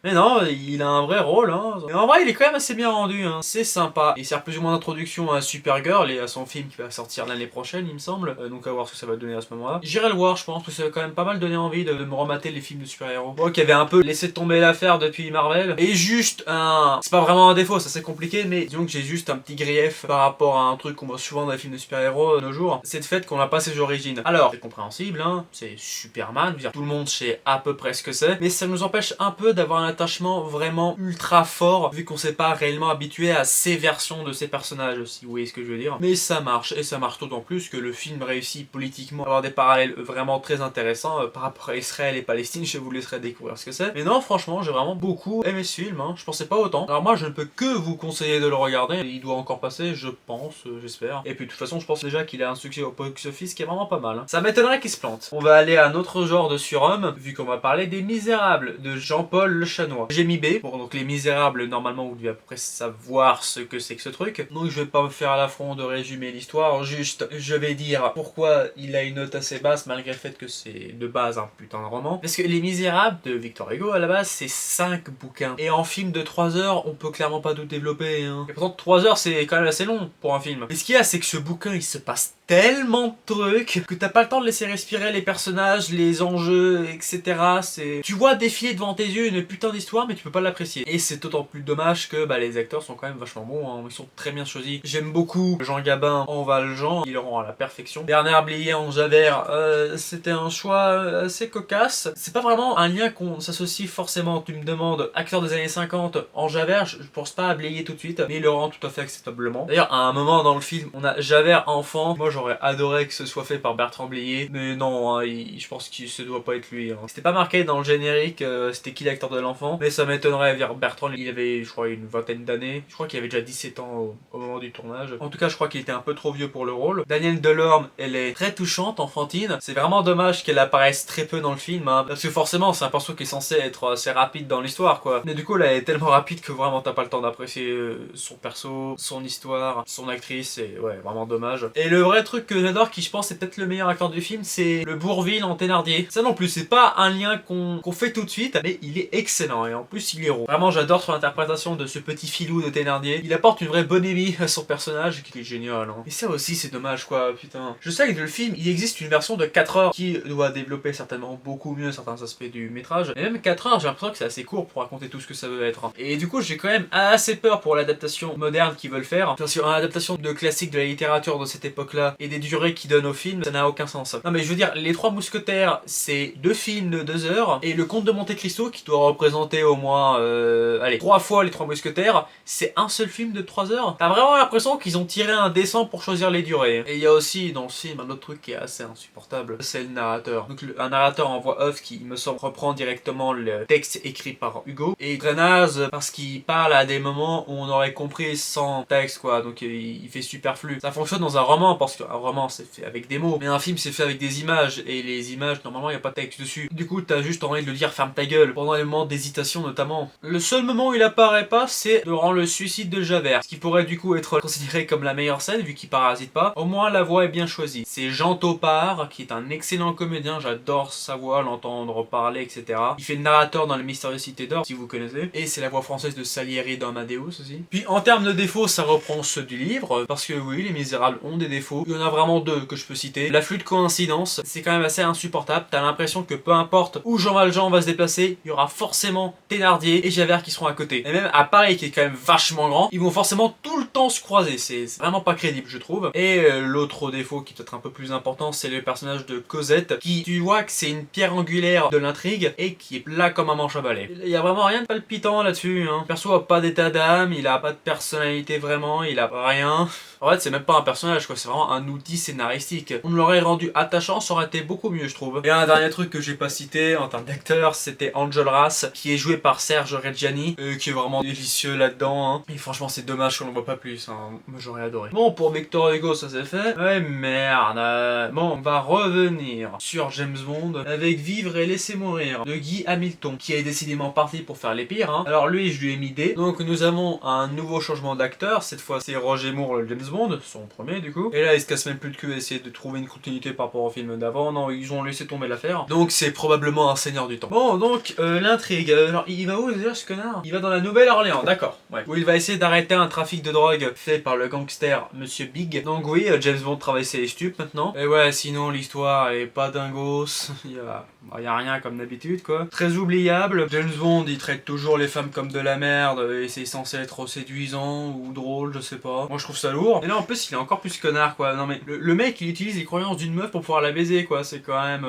Mais non, il a un vrai rôle, hein. Mais en vrai, il est quand même assez bien rendu, hein. C'est sympa. Il sert plus ou moins d'introduction à Supergirl et à son film qui va sortir l'année prochaine, il me semble. Donc à voir ce que ça va donner à ce moment-là. J'irai le voir, je pense, que ça va quand même pas mal donner envie de me remater les films de super-héros. Moi qui avait un peu laissé tomber l'affaire depuis Marvel. Et juste un... C'est pas vraiment un défaut, ça c'est compliqué, mais disons que j'ai juste un petit grief par rapport à un truc qu'on voit souvent dans les films de super-héros de nos jours. C'est le fait qu'on n'a pas ses origines. Alors, c'est compréhensible, hein. C'est Superman, je veux dire, tout le monde sait à peu près ce que c'est. Mais ça nous empêche un peu d'avoir un attachement vraiment ultra fort, vu qu'on s'est pas réellement habitué à ces versions de ces personnages, si vous voyez ce que je veux dire. Mais ça marche, et ça marche d'autant plus que le film réussit politiquement à avoir des parallèles vraiment très intéressants par rapport à Israël et Palestine. Je vous laisserai découvrir ce que c'est. Mais non, franchement, j'ai vraiment beaucoup aimé ce film, hein. Je pensais pas autant. Alors moi, je ne peux que vous conseiller de le regarder. Il doit encore passer, je pense, j'espère. Et puis de toute façon, je pense déjà qu'il a un succès au box-office qui est vraiment pas mal, hein. Ça m'étonnerait qu'il se plante. On va aller à un autre genre de surhomme, vu qu'on va parler des Misérables de Jean-Paul Le Chanois. J'ai mis B. Bon, donc Les Misérables, normalement, vous devez à peu près savoir ce que c'est que ce truc. Donc je vais pas me faire l'affront de résumer l'histoire, juste je vais dire pourquoi il a une note assez basse, malgré le fait que c'est de base un putain de roman. Parce que Les Misérables de Victor Hugo, à la base, c'est 5 bouquins. Et en film de 3 heures, on peut clairement pas tout développer, hein. Et pourtant 3 heures, c'est quand même assez long pour un film. Mais ce qu'il y a, c'est que ce bouquin, il se passe tellement de trucs que t'as pas le temps de laisser respirer les personnages, les enjeux, etc. Tu vois défiler devant tes yeux une putain d'histoire, mais tu peux pas l'apprécier. Et c'est d'autant plus dommage que les acteurs sont quand même vachement bons, hein. Ils sont très bien choisis. J'aime beaucoup Jean Gabin en Valjean, il le rend à la perfection. Bernard Blier en Javert, c'était un choix assez cocasse. C'est pas vraiment un lien qu'on s'associe forcément. Tu me demandes, acteur des années 50 en Javert, je pense pas à Blier tout de suite, mais il le rend tout à fait acceptablement. D'ailleurs, à un moment dans le film, on a Javert enfant. Moi, j'aurais adoré que ce soit fait par Bertrand Blier, mais non, hein, je pense que ça doit pas être lui, hein. C'était pas marqué dans le générique, c'était qui l'acteur de l'enfant. enfant. Mais ça m'étonnerait, Bertrand, il avait, je crois, une vingtaine d'années. Je crois qu'il avait déjà 17 ans au moment du tournage. En tout cas, je crois qu'il était un peu trop vieux pour le rôle. Danielle Delorme, elle est très touchante, enfantine. C'est vraiment dommage qu'elle apparaisse très peu dans le film, hein, parce que forcément, c'est un perso qui est censé être assez rapide dans l'histoire, quoi. Mais du coup, là, elle est tellement rapide que vraiment, t'as pas le temps d'apprécier son perso, son histoire, son actrice, et ouais, vraiment dommage. Et le vrai truc que j'adore, qui je pense est peut-être le meilleur acteur du film, c'est le Bourvil en Thénardier. Ça non plus, c'est pas un lien qu'on fait tout de suite, mais il est excellent, et en plus, il est rond. Vraiment, j'adore son interprétation de ce petit filou de Thénardier. Il apporte une vraie bonémie à son personnage, qui est génial, hein. Et ça aussi, c'est dommage, quoi, putain. Je sais que dans le film, il existe une version de 4 heures qui doit développer certainement beaucoup mieux certains aspects du métrage. Et même 4 heures, j'ai l'impression que c'est assez court pour raconter tout ce que ça veut être. Et du coup, j'ai quand même assez peur pour l'adaptation moderne qu'ils veulent faire. Parce qu'une adaptation de classique de la littérature de cette époque-là et des durées qu'ils donnent au film, ça n'a aucun sens. Non mais je veux dire, Les Trois Mousquetaires, c'est 2 films de 2 heures. Et Le Comte de Monte Cristo, qui doit représenter au moins, allez, 3 fois Les Trois Mousquetaires, c'est un seul film de 3 heures. T'as vraiment l'impression qu'ils ont tiré un dessin pour choisir les durées. Et il y a aussi dans le film un autre truc qui est assez insupportable, c'est le narrateur. Donc un narrateur en voix off qui, il me semble, reprend directement le texte écrit par Hugo. Et très naze parce qu'il parle à des moments où on aurait compris sans texte, quoi. Donc il fait superflu. Ça fonctionne dans un roman parce qu'un roman c'est fait avec des mots, mais un film c'est fait avec des images. Et les images, normalement, il n'y a pas de texte dessus. Du coup, t'as juste envie de le dire ferme ta gueule pendant les moments d'hésitation notamment. Le seul moment où il apparaît pas, c'est durant le suicide de Javert, ce qui pourrait du coup être considéré comme la meilleure scène vu qu'il parasite pas. Au moins la voix est bien choisie. C'est Jean Topard qui est un excellent comédien, j'adore sa voix, l'entendre parler, etc. Il fait le narrateur dans Les Mystérieuses Cités d'Or, si vous connaissez, et c'est la voix française de Salieri dans Amadeus aussi. Puis en termes de défauts, ça reprend ceux du livre, parce que oui, Les Misérables ont des défauts. Il y en a vraiment 2 que je peux citer. L'afflux de coïncidences, c'est quand même assez insupportable. T'as l'impression que peu importe où Jean Valjean va se déplacer, il y aura forcément Thénardier et Javert qui seront à côté. Et même à Paris, qui est quand même vachement grand, ils vont forcément tout le temps se croiser. C'est vraiment pas crédible, je trouve. Et l'autre défaut qui est peut-être un peu plus important, c'est le personnage de Cosette, qui tu vois que c'est une pierre angulaire de l'intrigue et qui est là comme un manche à balai. Il y a vraiment rien de palpitant là-dessus, hein. Perso a pas d'état d'âme, il a pas de personnalité vraiment, il a rien. En fait, c'est même pas un personnage, quoi, c'est vraiment un outil scénaristique. On l'aurait rendu attachant, ça aurait été beaucoup mieux, je trouve. Et un dernier truc que j'ai pas cité en termes d'acteur, c'était Enjolras, qui est joué par Serge Reggiani, qui est vraiment délicieux là-dedans, hein. Et franchement, c'est dommage qu'on le voit pas plus, hein. Moi, j'aurais adoré. Bon, pour Victor Hugo, ça c'est fait. Ouais, merde. Bon, on va revenir sur James Bond avec Vivre et Laisser Mourir de Guy Hamilton, qui est décidément parti pour faire les pires, hein. Alors lui, je lui ai mis D. Donc nous avons un nouveau changement d'acteur. Cette fois, c'est Roger Moore, le James Bond, son premier du coup. Et là, il se casse même plus le cul à essayer de trouver une continuité par rapport au film d'avant. Non, ils ont laissé tomber l'affaire. Donc c'est probablement un seigneur du temps. Bon, donc l'intrigue. Alors il va où déjà ce connard? Il va dans la Nouvelle-Orléans, d'accord. Ouais. Où il va essayer d'arrêter un trafic de drogue fait par le gangster Monsieur Big. Donc oui, James Bond travaille ses stupes maintenant. Et ouais, sinon l'histoire est pas dingos. il y a rien comme d'habitude, quoi. Très oubliable. James Bond, il traite toujours les femmes comme de la merde et c'est censé être séduisant ou drôle, je sais pas. Moi je trouve ça lourd. Et là en plus il est encore plus connard, quoi. Non mais le mec il utilise les croyances d'une meuf pour pouvoir la baiser, quoi. C'est quand même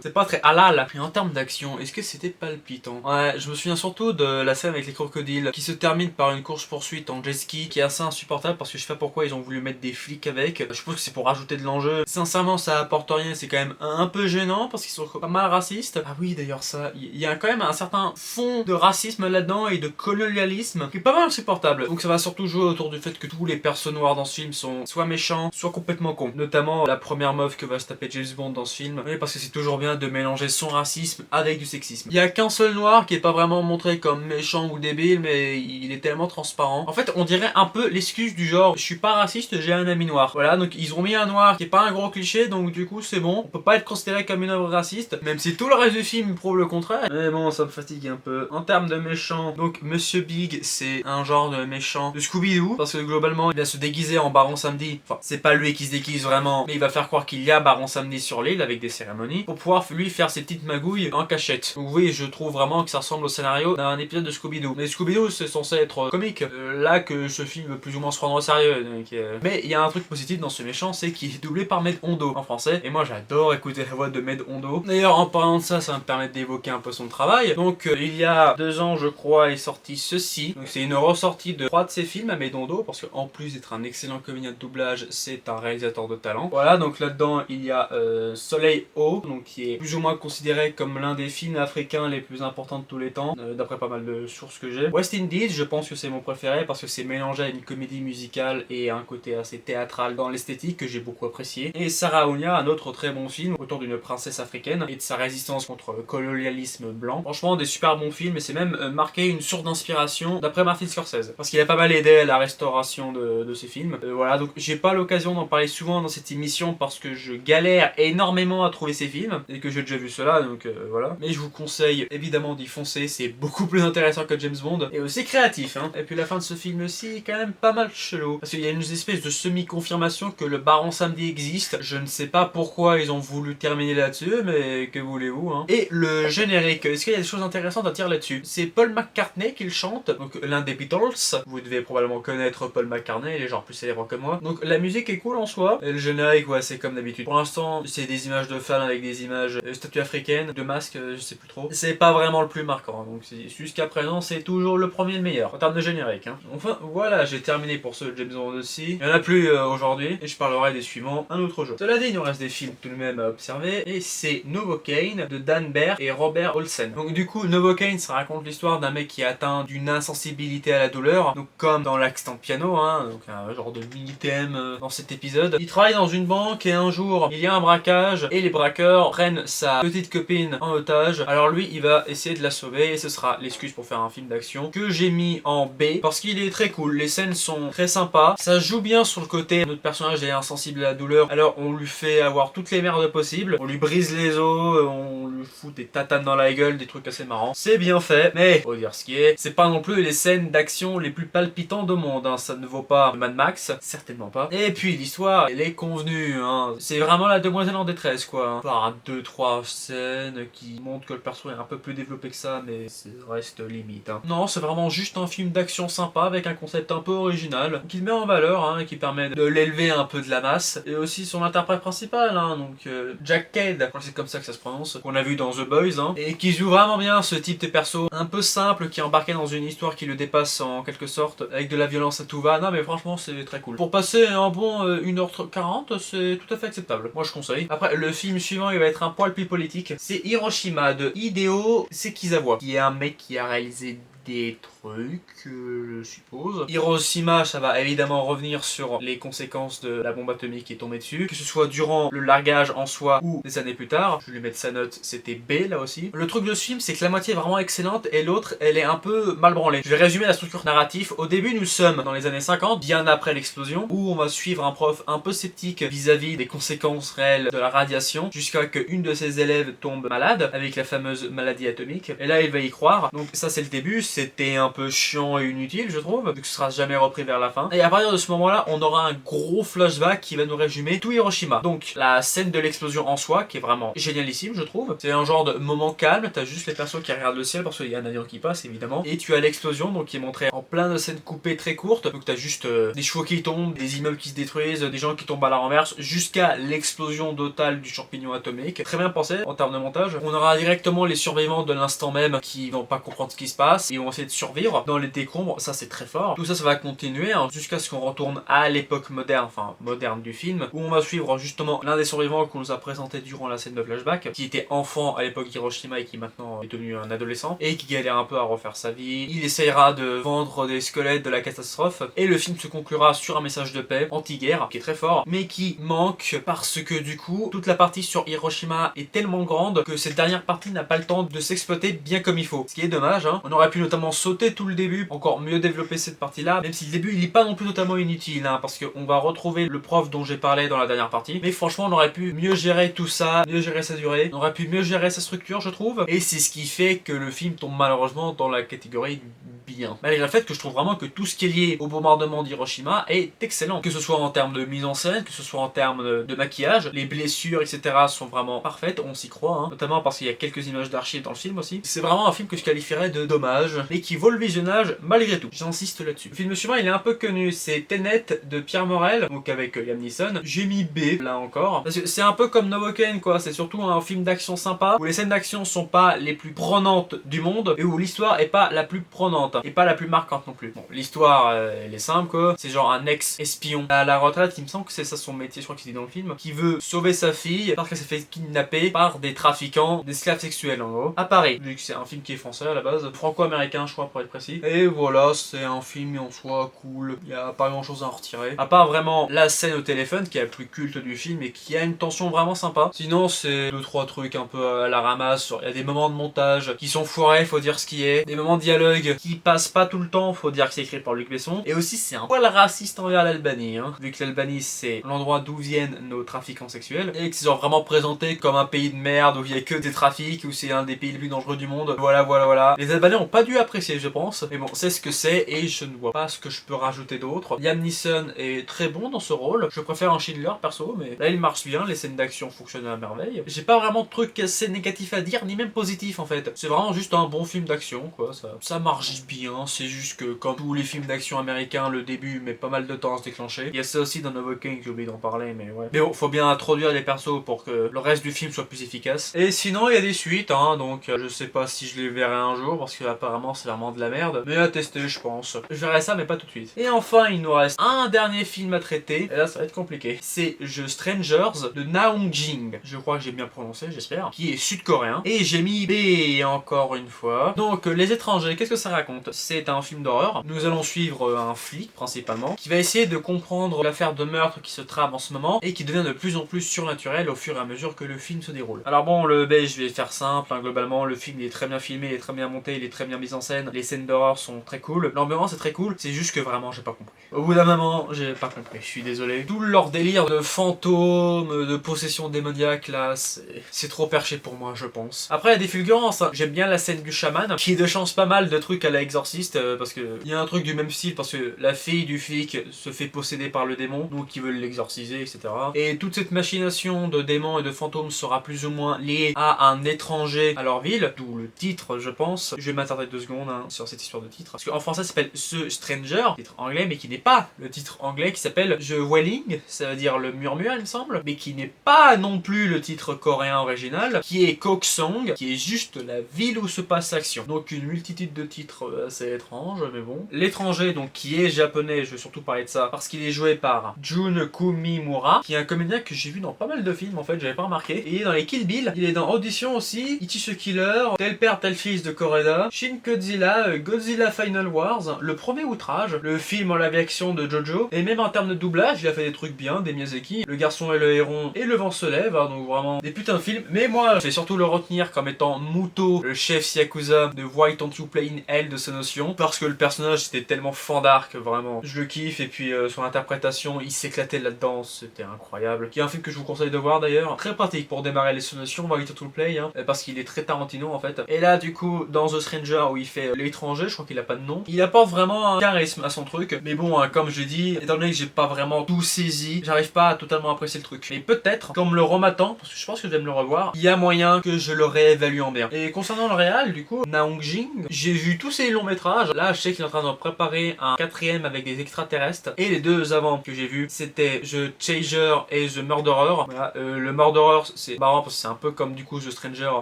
c'est pas très halal. Et en termes d'action, est-ce que c'était palpitant? Ouais, je me souviens surtout de la scène avec les crocodiles qui se termine par une course poursuite en jet ski qui est assez insupportable parce que je sais pas pourquoi ils ont voulu mettre des flics avec. Je pense que c'est pour rajouter de l'enjeu. Sincèrement ça apporte rien, c'est quand même un peu gênant parce qu'ils sont pas mal racistes. Ah oui d'ailleurs ça, il y a quand même un certain fond de racisme là-dedans et de colonialisme qui est pas mal insupportable. Donc ça va surtout jouer autour du fait que tous les persos noirs dans ce film sont soit méchants, soit complètement cons. Notamment la première meuf que va se taper James Bond dans ce film. Oui, parce que c'est toujours bien de mélanger son racisme avec du sexisme. Il y a qu'un seul noir qui est pas vraiment montré comme méchant ou débile, mais il est tellement transparent. En fait, on dirait un peu l'excuse du genre, je suis pas raciste, j'ai un ami noir. Voilà, donc ils ont mis un noir qui est pas un gros cliché, donc du coup c'est bon. On peut pas être considéré comme une œuvre raciste, même si tout le reste du film prouve le contraire. Mais bon, ça me fatigue un peu. En termes de méchant, donc Monsieur Big, c'est un genre de méchant de Scooby-Doo, parce que globalement, il va se déguiser en Baron Samedi. Enfin, c'est pas lui qui se déguise vraiment, mais il va faire croire qu'il y a Baron Samedi sur l'île avec des cérémonies, pour pouvoir lui faire ses petites magouilles en cachette. Donc oui, je trouve vraiment que ça ressemble au scénario d'un épisode de Scooby-Doo. Mais Scooby-Doo, c'est censé être comique. Là que ce film veut plus ou moins se prendre au sérieux. Donc, mais il y a un truc positif dans ce méchant, c'est qu'il est doublé par Med Hondo en français. Et moi, j'adore écouter la voix de Med Hondo. D'ailleurs, parlant de ça, ça va me permettre d'évoquer un peu son travail. Donc il y a 2 ans je crois est sorti ceci. Donc c'est une ressortie de 3 de ses films à Medondo, parce qu'en plus d'être un excellent comédien de doublage, c'est un réalisateur de talent. Voilà, donc là-dedans il y a Soleil Haut, donc qui est plus ou moins considéré comme l'un des films africains les plus importants de tous les temps, d'après pas mal de sources que j'ai. West Indies, je pense que c'est mon préféré parce que c'est mélangé à une comédie musicale et un côté assez théâtral dans l'esthétique que j'ai beaucoup apprécié. Et Sarah Ounia, un autre très bon film autour d'une princesse africaine et de sa résistance contre le colonialisme blanc. Franchement, des super bons films, et c'est même marqué une source d'inspiration d'après Martin Scorsese, parce qu'il a pas mal aidé à la restauration de ces films. Voilà, donc j'ai pas l'occasion d'en parler souvent dans cette émission parce que je galère énormément à trouver ces films et que j'ai déjà vu cela, donc voilà. Mais je vous conseille évidemment d'y foncer, c'est beaucoup plus intéressant que James Bond et aussi créatif, hein. Et puis la fin de ce film aussi est quand même pas mal chelou, parce qu'il y a une espèce de semi-confirmation que le Baron Samedi existe. Je ne sais pas pourquoi ils ont voulu terminer là-dessus, mais que voulez-vous, hein. Et le générique, est-ce qu'il y a des choses intéressantes à dire là-dessus? C'est Paul McCartney qui le chante, donc l'un des Beatles. Vous devez probablement connaître Paul McCartney, il est genre plus célèbre que moi. Donc la musique est cool en soi, et le générique, ouais, c'est comme d'habitude. Pour l'instant, c'est des images de femmes avec des images de statues africaines, de masques, je sais plus trop. C'est pas vraiment le plus marquant, donc jusqu'à présent, c'est toujours le premier le meilleur, en termes de générique, hein. Enfin, voilà, j'ai terminé pour ce James Bond aussi. Il n'y en a plus aujourd'hui, et je parlerai des suivants un autre jour. Cela dit, il nous reste des films tout de même à observer, et c'est Novocaine de Dan Baer et Robert Olsen. Donc du coup, Novocaine, ça raconte l'histoire d'un mec qui est atteint d'une insensibilité à la douleur, donc comme dans l'accident de piano, hein, donc un genre de mini-thème dans cet épisode. Il travaille dans une banque et un jour, il y a un braquage, et les braqueurs prennent sa petite copine en otage. Alors lui, il va essayer de la sauver, et ce sera l'excuse pour faire un film d'action que j'ai mis en B, parce qu'il est très cool, les scènes sont très sympas, ça joue bien sur le côté, notre personnage est insensible à la douleur, alors on lui fait avoir toutes les merdes possibles, on lui brise les os, on lui fout des tatanes dans la gueule, des trucs assez marrants. C'est bien fait, mais faut dire ce qui est, c'est pas non plus les scènes d'action les plus palpitantes au monde, hein. Ça ne vaut pas Mad Max, certainement pas. Et puis l'histoire, elle est convenue, hein. C'est vraiment la demoiselle en détresse, quoi, hein. Par 2-3 scènes qui montrent que le perso est un peu plus développé que ça, mais ça reste limite, hein. Non, c'est vraiment juste un film d'action sympa avec un concept un peu original, qui le met en valeur, hein, et qui permet de l'élever un peu de la masse. Et aussi son interprète principal, hein, donc Jack Cade, je crois que c'est comme ça que ça se prononce, qu'on a vu dans The Boys, hein, et qui joue vraiment bien ce type de perso un peu simple, qui est embarqué dans une histoire qui le dépasse en quelque sorte, avec de la violence à tout va. Non mais franchement c'est très cool. Pour passer un bon 1h40, c'est tout à fait acceptable. Moi je conseille. Après le film suivant il va être un poil plus politique. C'est Hiroshima de Hideo Sekizawa, qui est un mec qui a réalisé des trucs, je suppose. Hiroshima, ça va évidemment revenir sur les conséquences de la bombe atomique qui est tombée dessus, que ce soit durant le largage en soi ou des années plus tard. Je vais lui mettre sa note, c'était B là aussi. Le truc de ce film, c'est que la moitié est vraiment excellente et l'autre, elle est un peu mal branlée. Je vais résumer la structure narrative. Au début, nous sommes dans les années 50, bien après l'explosion, où on va suivre un prof un peu sceptique vis-à-vis des conséquences réelles de la radiation, jusqu'à que une de ses élèves tombe malade, avec la fameuse maladie atomique. Et là, il va y croire. Donc ça, c'est le début. C'était un peu chiant et inutile, je trouve, vu que ce sera jamais repris vers la fin. Et à partir de ce moment-là, on aura un gros flashback qui va nous résumer tout Hiroshima. Donc la scène de l'explosion en soi, qui est vraiment génialissime, je trouve. C'est un genre de moment calme, t'as juste les persos qui regardent le ciel parce qu'il y a un avion qui passe, évidemment. Et tu as l'explosion, donc qui est montrée en plein de scènes coupées très courtes. Donc t'as juste des chevaux qui tombent, des immeubles qui se détruisent, des gens qui tombent à la renverse, jusqu'à l'explosion totale du champignon atomique. Très bien pensé en termes de montage. On aura directement les survivants de l'instant même qui vont pas comprendre ce qui se passe et vont essayer de survivre dans les décombres. Ça c'est très fort. Tout ça, ça va continuer hein, jusqu'à ce qu'on retourne à l'époque moderne, enfin moderne du film, où on va suivre justement l'un des survivants qu'on nous a présenté durant la scène de flashback, qui était enfant à l'époque d'Hiroshima et qui maintenant est devenu un adolescent et qui galère un peu à refaire sa vie. Il essayera de vendre des squelettes de la catastrophe et le film se conclura sur un message de paix anti-guerre qui est très fort, mais qui manque parce que du coup toute la partie sur Hiroshima est tellement grande que cette dernière partie n'a pas le temps de s'exploiter bien comme il faut. Ce qui est dommage, hein. On aurait pu notamment sauter tout le début, encore mieux développer cette partie-là, même si le début il est pas non plus totalement inutile, hein, parce qu'on va retrouver le prof dont j'ai parlé dans la dernière partie, mais franchement on aurait pu mieux gérer tout ça, mieux gérer sa durée, on aurait pu mieux gérer sa structure je trouve, et c'est ce qui fait que le film tombe malheureusement dans la catégorie du bien. Malgré le fait que je trouve vraiment que tout ce qui est lié au bombardement d'Hiroshima est excellent. Que ce soit en termes de mise en scène, que ce soit en termes de maquillage, les blessures, etc. sont vraiment parfaites, on s'y croit, hein. Notamment parce qu'il y a quelques images d'archives dans le film aussi. C'est vraiment un film que je qualifierais de dommage, mais qui vaut le visionnage malgré tout. J'insiste là-dessus. Le film suivant, il est un peu connu, c'est Tenet de Pierre Morel, donc avec Liam Neeson. J'ai mis B, là encore, parce que c'est un peu comme Novocaine, quoi. C'est surtout un film d'action sympa, où les scènes d'action sont pas les plus prenantes du monde, et où l'histoire est pas la plus prenante, et pas la plus marquante non plus. Bon, l'histoire, elle est simple, quoi. C'est genre un ex-espion à la retraite, il me semble que c'est ça son métier, je crois qu'il dit dans le film, qui veut sauver sa fille, parce qu'elle s'est fait kidnapper par des trafiquants d'esclaves sexuels, en gros, à Paris. Vu que c'est un film qui est français à la base, franco-américain, je crois, pour être précis. Et voilà, c'est un film en soi cool, il y a pas grand chose à en retirer. À part vraiment la scène au téléphone, qui est la plus culte du film, et qui a une tension vraiment sympa. Sinon, c'est 2-3 trucs un peu à la ramasse. Il y a des moments de montage qui sont foirés, faut dire ce qui est. Des moments de dialogue qui passent pas tout le temps, faut dire que c'est écrit par Luc Besson. Et aussi, c'est un poil raciste envers l'Albanie, hein. Vu que l'Albanie, c'est l'endroit d'où viennent nos trafiquants sexuels. Et que c'est genre vraiment présenté comme un pays de merde où il y a que des trafics, où c'est un des pays les plus dangereux du monde. Voilà. Les Albanais ont pas dû apprécier, je pense. Mais bon, c'est ce que c'est et je ne vois pas ce que je peux rajouter d'autre. Liam Neeson est très bon dans ce rôle. Je préfère un Schindler perso, mais là il marche bien. Les scènes d'action fonctionnent à merveille. J'ai pas vraiment de trucs assez négatifs à dire, ni même positifs en fait. C'est vraiment juste un bon film d'action, quoi. Ça marche bien. C'est juste que comme tous les films d'action américains, le début met pas mal de temps à se déclencher. Il y a ça aussi dans Novocaine, j'ai oublié d'en parler, mais ouais. Mais bon, faut bien introduire les persos pour que le reste du film soit plus efficace. Et sinon, il y a des suites, hein, donc je sais pas si je les verrai un jour, parce que apparemment c'est vraiment de la merde. Mais à tester, je pense. Je verrai ça, mais pas tout de suite. Et enfin, il nous reste un dernier film à traiter. Et là, ça va être compliqué. C'est The Strangers de Naong Jing. Je crois que j'ai bien prononcé, j'espère. Qui est sud-coréen. Et j'ai mis B encore une fois. Donc, Les Étrangers, qu'est-ce que ça raconte? C'est un film d'horreur. Nous allons suivre un flic, principalement, qui va essayer de comprendre l'affaire de meurtre qui se trame en ce moment et qui devient de plus en plus surnaturel au fur et à mesure que le film se déroule. Alors bon, le B, je vais faire simple, hein, globalement, le film il est très bien filmé, il est très bien monté, il est très bien mis en scène, les scènes d'horreur sont très cool, l'ambiance est très cool, c'est juste que vraiment j'ai pas compris. Au bout d'un moment, j'ai pas compris, je suis désolé. Tout leur délire de fantômes, de possession démoniaque là, c'est trop perché pour moi, je pense. Après, il y a des fulgurances, hein. J'aime bien la scène du chaman, qui déchance pas mal de trucs à la Exorciste, parce que il y a un truc du même style, parce que la fille du flic se fait posséder par le démon, donc ils veulent l'exorciser, etc. Et toute cette machination de démons et de fantômes sera plus ou moins liée à un étranger à leur ville, d'où le titre, je pense. Je vais m'attarder 2 secondes hein, sur cette histoire de titre, parce qu'en français ça s'appelle The Stranger, titre anglais, mais qui n'est pas le titre anglais, qui s'appelle The Wailing, ça veut dire le murmure il me semble, mais qui n'est pas non plus le titre coréen original, qui est Koksong, qui est juste la ville où se passe l'action. Donc une multitude de titres assez étranges, mais bon. L'étranger, donc qui est japonais, je vais surtout parler de ça, parce qu'il est joué par Jun Kumimura, qui est un comédien que j'ai vu dans pas mal de films en fait, j'avais pas remarqué. Et il est dans les Kill Bill, il est dans Audition aussi, Ichi the Killer, Tel père tel fils de Koreda, Shin Godzilla, Godzilla Final Wars, Le Premier Outrage, le film en live action de Jojo, et même en termes de doublage, il a fait des trucs bien, des Miyazaki, Le Garçon et le Héron et Le Vent se lève, hein, donc vraiment des putains de films. Mais moi, je vais surtout le retenir comme étant Muto, le chef Yakuza de Why Don't You Play in Hell de Sonotion, parce que le personnage c'était tellement fandard que vraiment je le kiffe, et puis son interprétation, il s'éclatait là-dedans, c'était incroyable. Qui est un film que je vous conseille de voir d'ailleurs, très pratique pour démarrer les Sonotions, Why Don't You Play, hein, parce qu'il est très Tarantino en fait. Et là du coup, dans The Stranger où il fait l'étranger, je crois qu'il a pas de nom, il apporte vraiment un charisme à son truc, mais bon, hein, comme je dis, étant donné que j'ai pas vraiment tout saisi, j'arrive pas à totalement apprécier le truc. Mais peut-être, comme le remattant, parce que je pense que je vais me le revoir, il y a moyen que je le réévalue en bien. Et concernant le réal, du coup, Naong Jing, j'ai vu tous ses longs métrages, là je sais qu'il est en train de préparer un 4ème avec des extraterrestres, et les 2 avant que j'ai vu, c'était The Chaser et The Murderer. Voilà, le Murderer, c'est marrant parce que c'est un peu comme du coup The Stranger,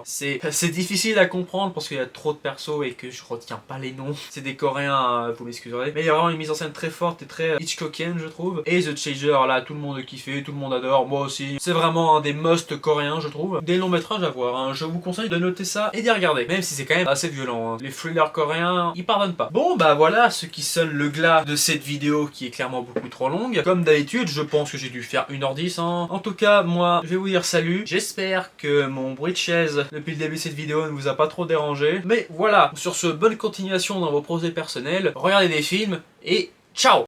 c'est difficile à comprendre parce qu'il y a trop de persos et que je retiens pas les noms. C'est des Coréens, vous m'excuserez, mais il y a vraiment une mise en scène très forte et très Hitchcockienne je trouve. Et The Chaser, là tout le monde kiffait, tout le monde adore, moi aussi. C'est vraiment un des must coréens je trouve. Des longs métrages à voir, hein. Je vous conseille de noter ça et d'y regarder, même si c'est quand même assez violent, hein. Les thrillers coréens, ils pardonnent pas. Bon bah voilà ce qui sonne le glas de cette vidéo qui est clairement beaucoup trop longue. Comme d'habitude, je pense que j'ai dû faire 1h10, hein. En tout cas, moi, je vais vous dire salut. J'espère que mon bruit de chaise depuis le début de cette vidéo ne vous a pas trop dérangé. Mais voilà, sur ce, bonne continuation dans vos projets personnels. Regardez des films et ciao!